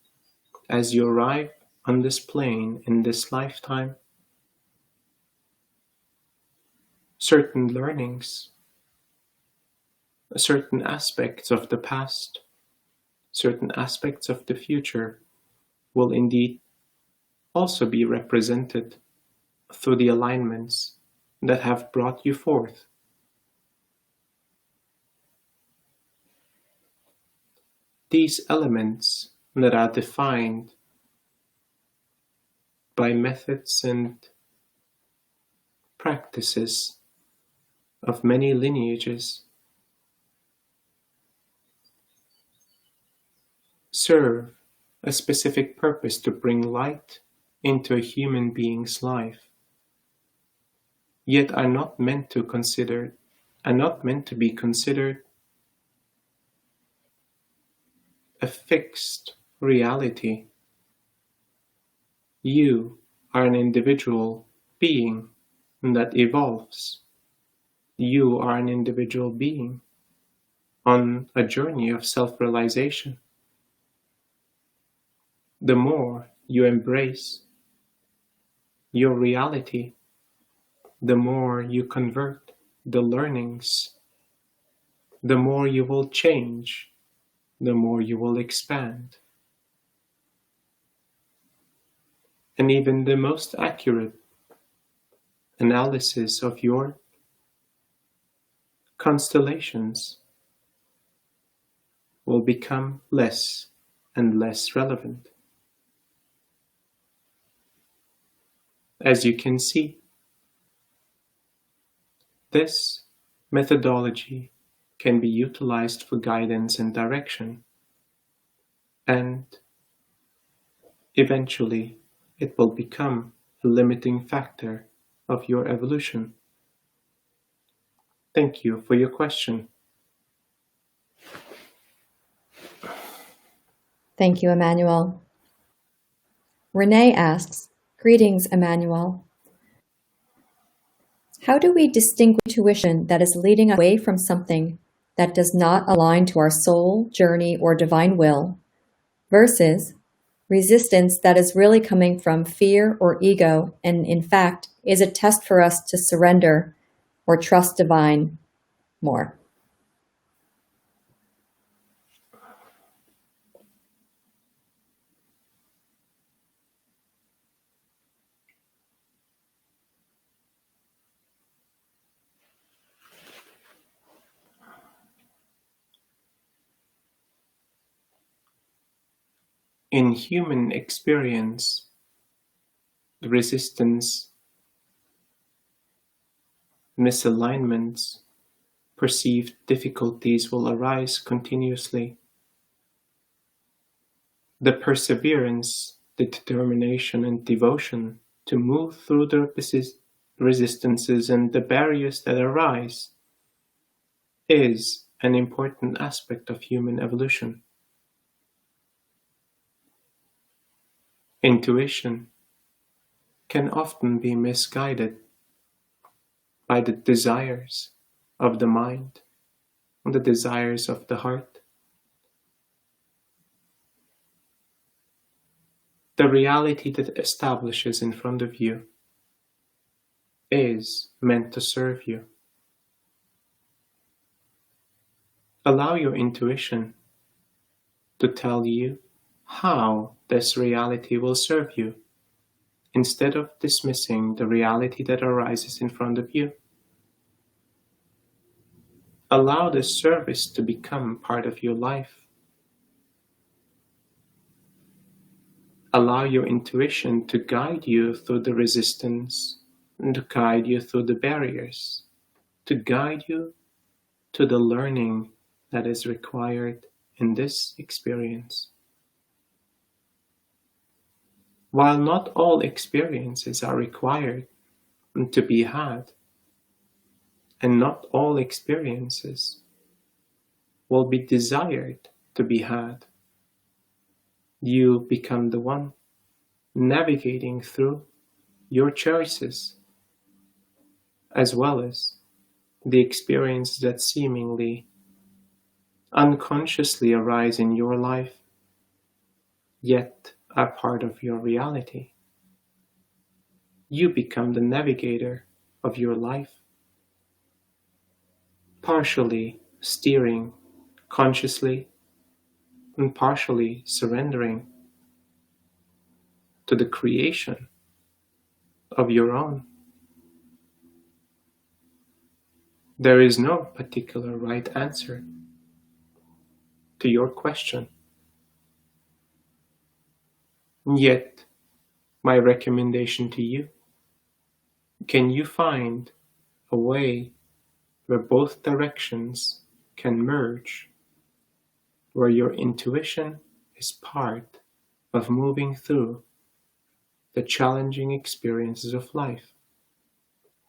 as you arrive on this plane in this lifetime. Certain learnings, certain aspects of the past, certain aspects of the future will indeed also be represented through the alignments that have brought you forth. These elements that are defined by methods and practices of many lineages serve a specific purpose to bring light into a human being's life, yet are not meant to be considered a fixed reality. You are an individual being that evolves. You are an individual being on a journey of self-realization. The more you embrace your reality, the more you convert the learnings, the more you will change, the more you will expand. And even the most accurate analysis of your constellations will become less and less relevant. As you can see, this methodology can be utilized for guidance and direction, and eventually it will become a limiting factor of your evolution. Thank you for your question. Thank you, Emmanuel. Renee asks, greetings, Emmanuel. How do we distinguish intuition that is leading us away from something that does not align to our soul, journey, or divine will, versus resistance that is really coming from fear or ego and, in fact, is a test for us to surrender or trust divine more? In human experience, resistance misalignments, perceived difficulties will arise continuously. The perseverance, the determination and devotion to move through the resistances and the barriers that arise is an important aspect of human evolution. Intuition can often be misguided by the desires of the mind and the desires of the heart. The reality that establishes in front of you is meant to serve you. Allow your intuition to tell you how this reality will serve you, instead of dismissing the reality that arises in front of you. Allow this service to become part of your life. Allow your intuition to guide you through the resistance and to guide you through the barriers, to guide you to the learning that is required in this experience. While not all experiences are required to be had, and not all experiences will be desired to be had, you become the one navigating through your choices, as well as the experiences that seemingly unconsciously arise in your life, yet are part of your reality. You become the navigator of your life, partially steering consciously and partially surrendering to the creation of your own. There is no particular right answer to your question. Yet, my recommendation to you, can you find a way where both directions can merge, where your intuition is part of moving through the challenging experiences of life?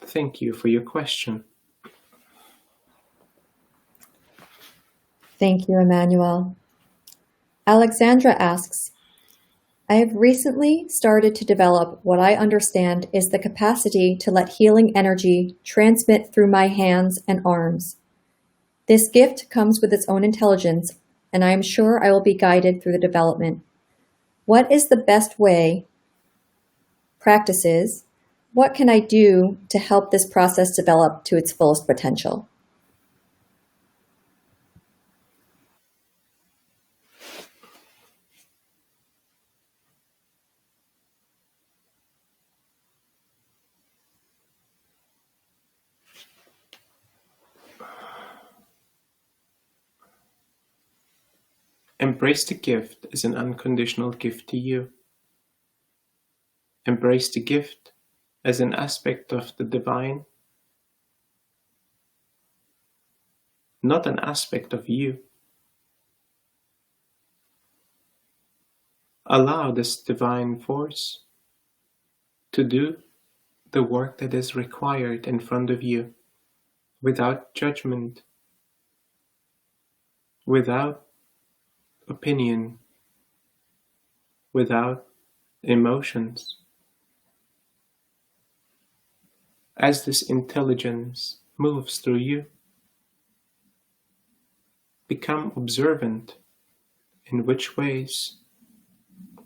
Thank you for your question. Thank you, Emmanuel. Alexandra asks, I have recently started to develop what I understand is the capacity to let healing energy transmit through my hands and arms. This gift comes with its own intelligence, and I am sure I will be guided through the development. What is the best way? Practices. What can I do to help this process develop to its fullest potential? Embrace the gift as an unconditional gift to you. Embrace the gift as an aspect of the divine, not an aspect of you. Allow this divine force to do the work that is required in front of you, without judgment, without opinion, without emotions. As this intelligence moves through you, become observant. In which ways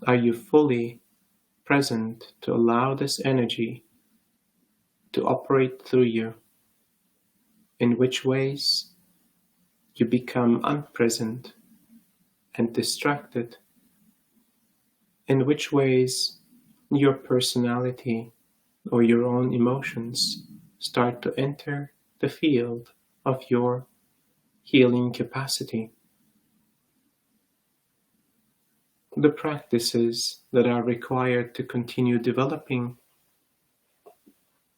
are you fully present to allow this energy to operate through you? In which ways you become unpresent and distracted? In which ways your personality or your own emotions start to enter the field of your healing capacity? The practices that are required to continue developing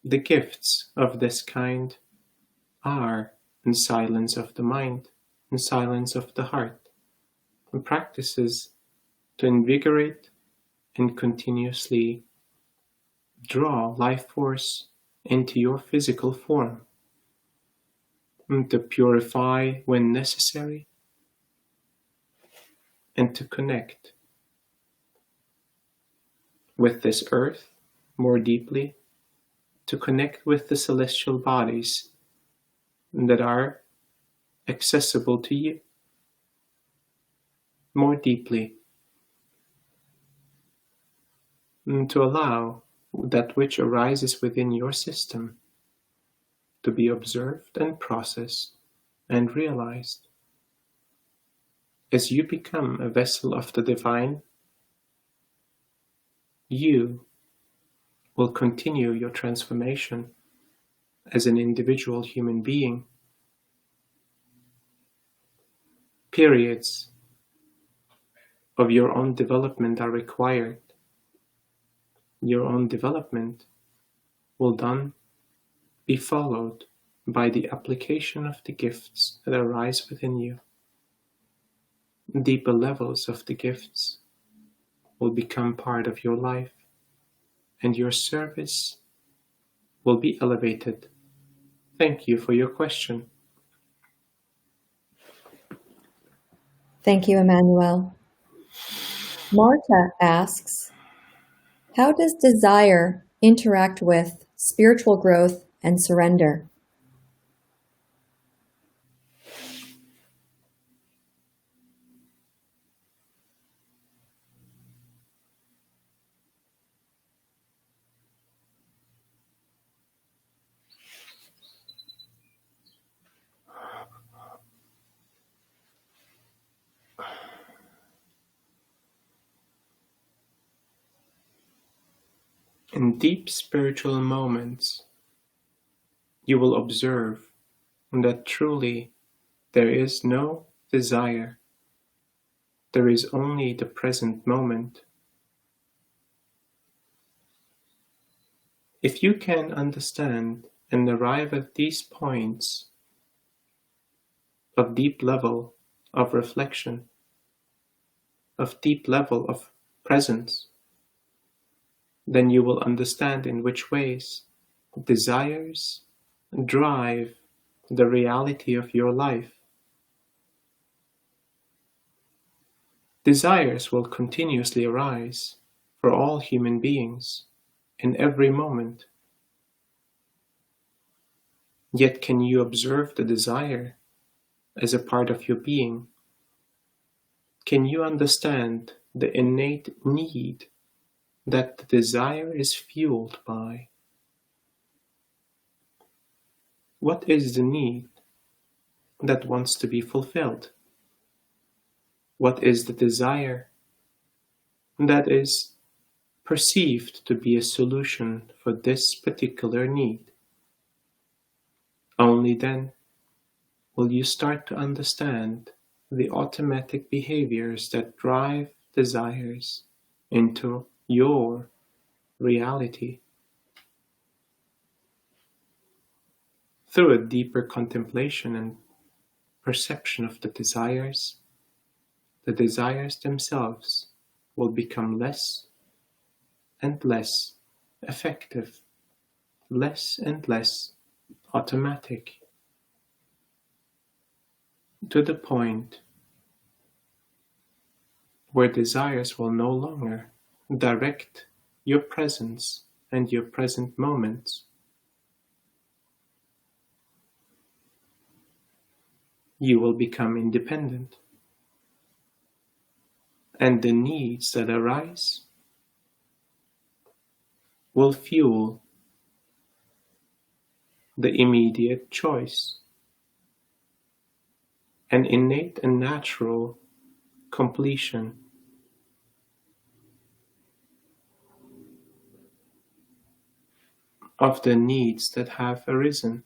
The gifts of this kind are in silence of the mind, in silence of the heart, and practices to invigorate and continuously draw life force into your physical form, and to purify when necessary, and to connect with this earth more deeply, to connect with the celestial bodies that are accessible to you more deeply, and to allow that which arises within your system to be observed and processed and realized. As you become a vessel of the divine, you will continue your transformation as an individual human being. Periods of your own development are required. Your own development will then be followed by the application of the gifts that arise within you. Deeper levels of the gifts will become part of your life, and your service will be elevated. Thank you for your question. Thank you, Emmanuel. Marta asks, how does desire interact with spiritual growth and surrender? In deep spiritual moments, you will observe that truly there is no desire. There is only the present moment. If you can understand and arrive at these points of deep level of reflection, of deep level of presence, then you will understand in which ways desires drive the reality of your life. Desires will continuously arise for all human beings in every moment. Yet can you observe the desire as a part of your being? Can you understand the innate need that the desire is fueled by? What is the need that wants to be fulfilled? What is the desire that is perceived to be a solution for this particular need? Only then will you start to understand the automatic behaviors that drive desires into your reality. Through a deeper contemplation and perception of the desires themselves will become less and less effective, less and less automatic, to the point where desires will no longer direct your presence and your present moments. You will become independent, and the needs that arise will fuel the immediate choice, an innate and natural completion of the needs that have arisen.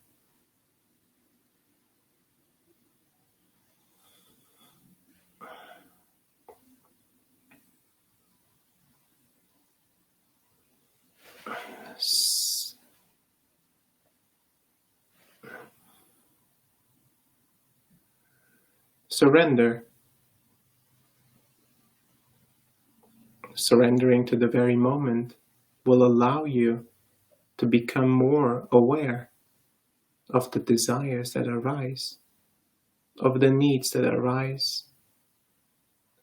Surrender. Surrendering to the very moment will allow you to become more aware of the desires that arise, of the needs that arise,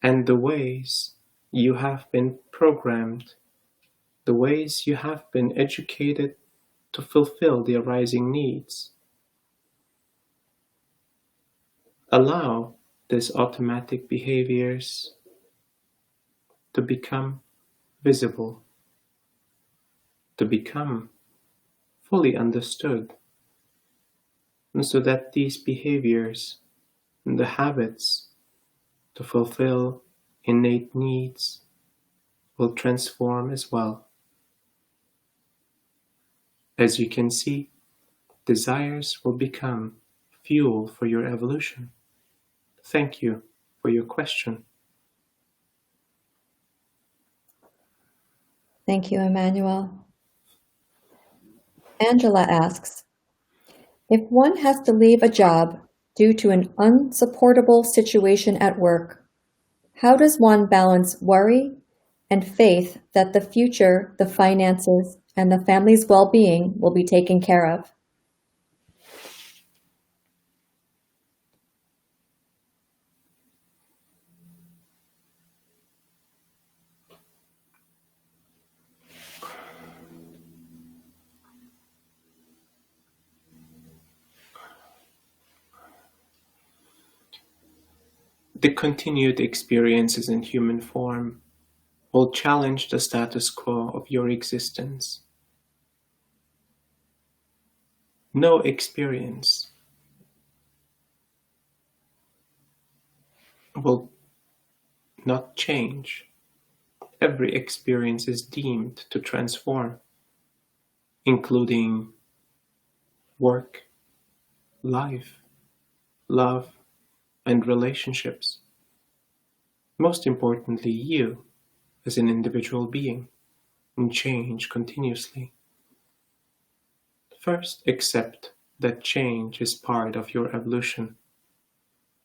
and the ways you have been programmed, the ways you have been educated to fulfill the arising needs. Allow these automatic behaviors to become visible, to become fully understood, and so that these behaviors and the habits to fulfill innate needs will transform as well. As you can see, desires will become fuel for your evolution. Thank you for your question. Thank you, Emmanuel. Angela asks, if one has to leave a job due to an unsupportable situation at work, how does one balance worry and faith that the future, the finances, and the family's well-being will be taken care of? The continued experiences in human form will challenge the status quo of your existence. No experience will not change. Every experience is deemed to transform, including work, life, love, and relationships. Most importantly, you as an individual being, and change continuously. First, accept that change is part of your evolution,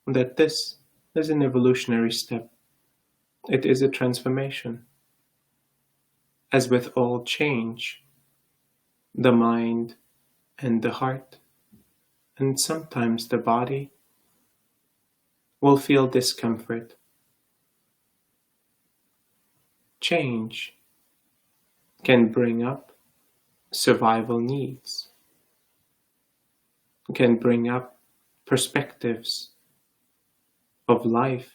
that this is an evolutionary step. It is a transformation. As with all change, the mind and the heart, and sometimes the body, will feel discomfort. Change can bring up survival needs, can bring up perspectives of life.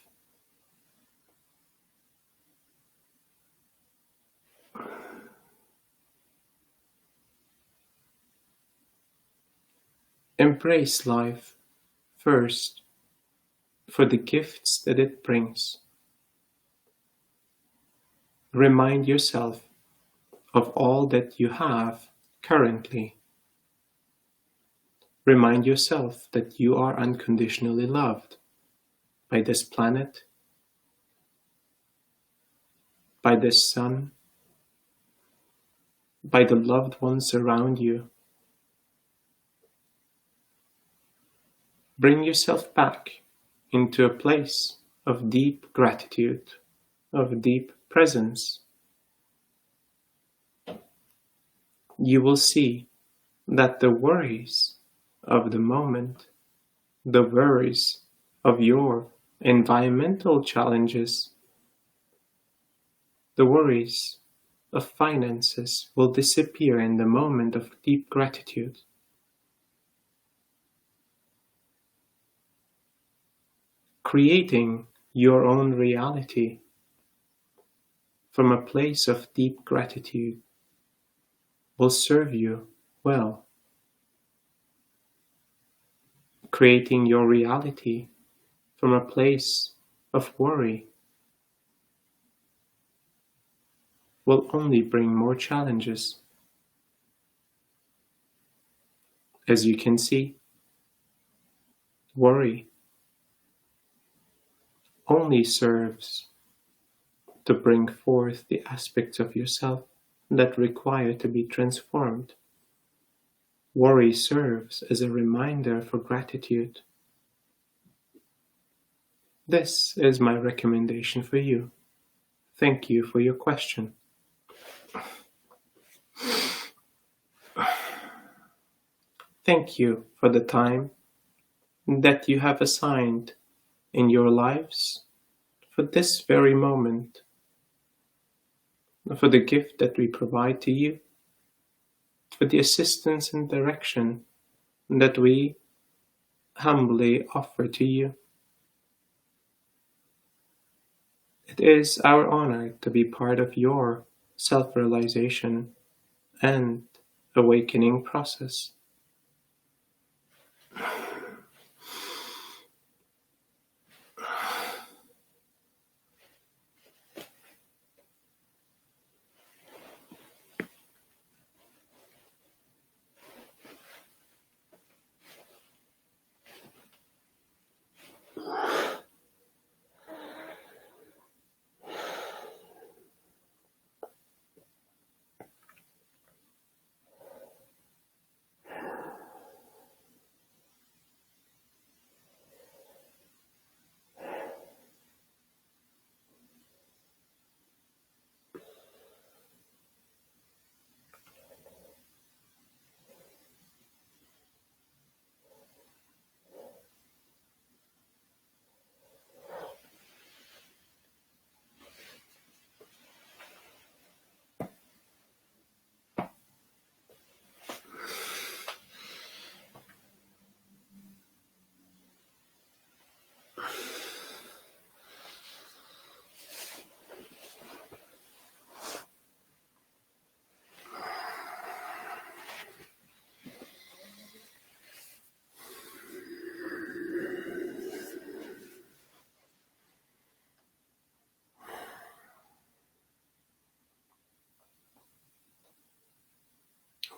Embrace life first for the gifts that it brings. Remind yourself of all that you have currently. Remind yourself that you are unconditionally loved by this planet, by this sun, by the loved ones around you. Bring yourself back into a place of deep gratitude, of deep presence. You will see that the worries of the moment, the worries of your environmental challenges, the worries of finances will disappear in the moment of deep gratitude. Creating your own reality from a place of deep gratitude will serve you well. Creating your reality from a place of worry will only bring more challenges. As you can see, worry only serves to bring forth the aspects of yourself that require to be transformed. Worry serves as a reminder for gratitude. This is my recommendation for you. Thank you for your question. Thank you for the time that you have assigned in your lives for this very moment, for the gift that we provide to you, for the assistance and direction that we humbly offer to you. It is our honor to be part of your self-realization and awakening process.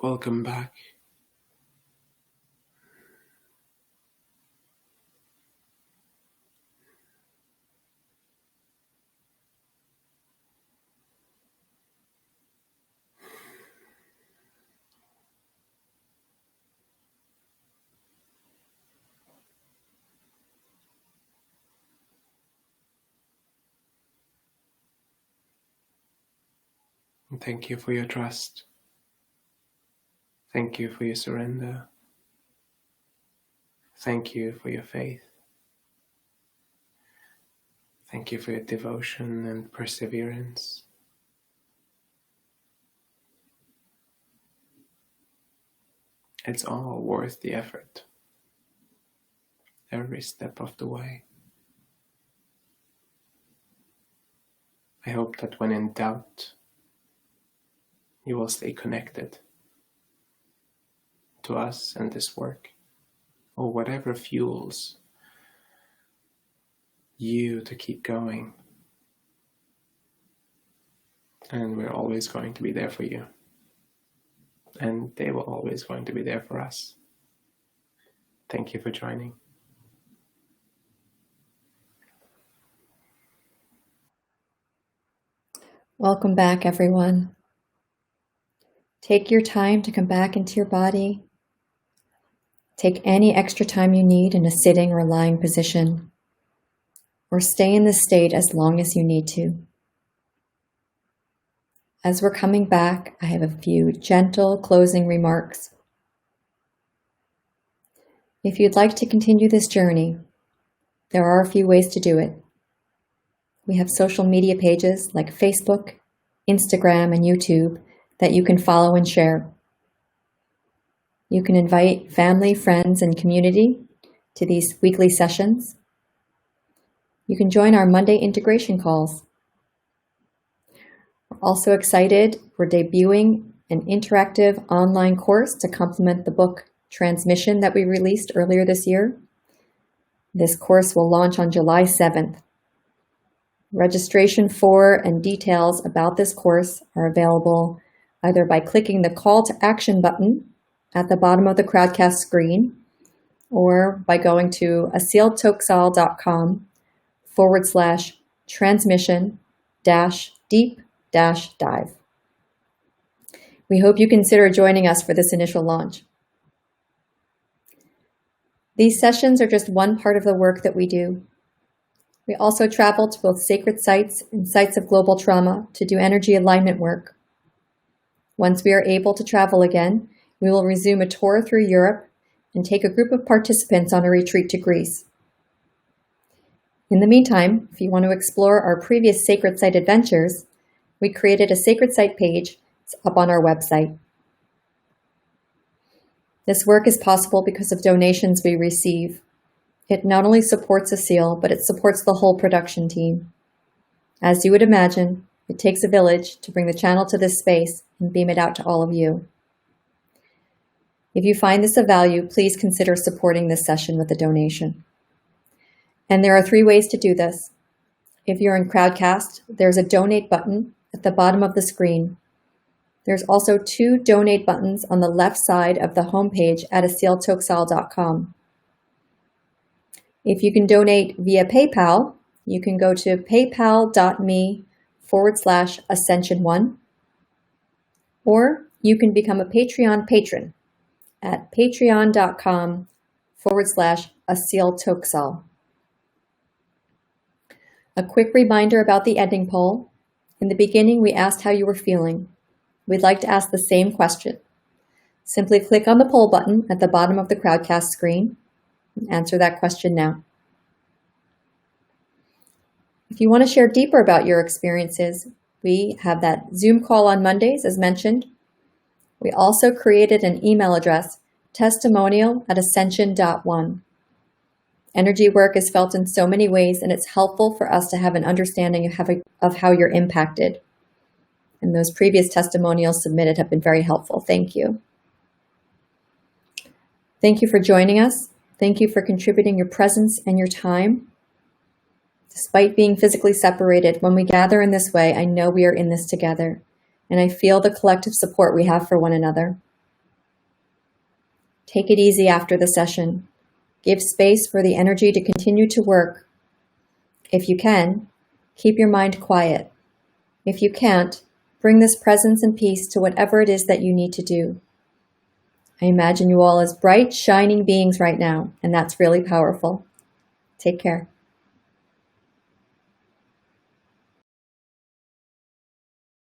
Welcome back. And thank you for your trust. Thank you for your surrender. Thank you for your faith. Thank you for your devotion and perseverance. It's all worth the effort, every step of the way. I hope that when in doubt, you will stay connected to us and this work, or whatever fuels you to keep going. And we're always going to be there for you. And they will always going to be there for us. Thank you for joining. Welcome back, everyone. Take your time to come back into your body. Take any extra time you need in a sitting or lying position, or stay in this state as long as you need to. As we're coming back, I have a few gentle closing remarks. If you'd like to continue this journey, there are a few ways to do it. We have social media pages like Facebook, Instagram, and YouTube that you can follow and share. You can invite family, friends, and community to these weekly sessions. You can join our Monday integration calls. We're also excited we're debuting an interactive online course to complement the book Transmission that we released earlier this year. This course will launch on July 7th. Registration for and details about this course are available either by clicking the call to action button at the bottom of the Crowdcast screen or by going to asiltoksal.com/transmission-deep-dive. We hope you consider joining us for this initial launch. These sessions are just one part of the work that we do. We also travel to both sacred sites and sites of global trauma to do energy alignment work. Once we are able to travel again, we will resume a tour through Europe and take a group of participants on a retreat to Greece. In the meantime, if you want to explore our previous sacred site adventures, we created a sacred site page. It's up on our website. This work is possible because of donations we receive. It not only supports Asil, but it supports the whole production team. As you would imagine, it takes a village to bring the channel to this space and beam it out to all of you. If you find this of value, please consider supporting this session with a donation. And there are 3 ways to do this. If you're in Crowdcast, there's a donate button at the bottom of the screen. There's also 2 donate buttons on the left side of the homepage at asiltoksal.com. If you can donate via PayPal, you can go to paypal.me/ascension1, or you can become a Patreon patron at patreon.com/asiltoksal. A quick reminder about the ending poll. In the beginning, we asked how you were feeling. We'd like to ask the same question. Simply click on the poll button at the bottom of the Crowdcast screen and answer that question now. If you want to share deeper about your experiences, we have that Zoom call on Mondays, as mentioned. We also created an email address, testimonial@ascension.one. Energy work is felt in so many ways, and it's helpful for us to have an understanding of how you're impacted. And those previous testimonials submitted have been very helpful. Thank you. Thank you for joining us. Thank you for contributing your presence and your time. Despite being physically separated, when we gather in this way, I know we are in this together, and I feel the collective support we have for one another. Take it easy after the session. Give space for the energy to continue to work. If you can, keep your mind quiet. If you can't, bring this presence and peace to whatever it is that you need to do. I imagine you all as bright, shining beings right now, and that's really powerful. Take care.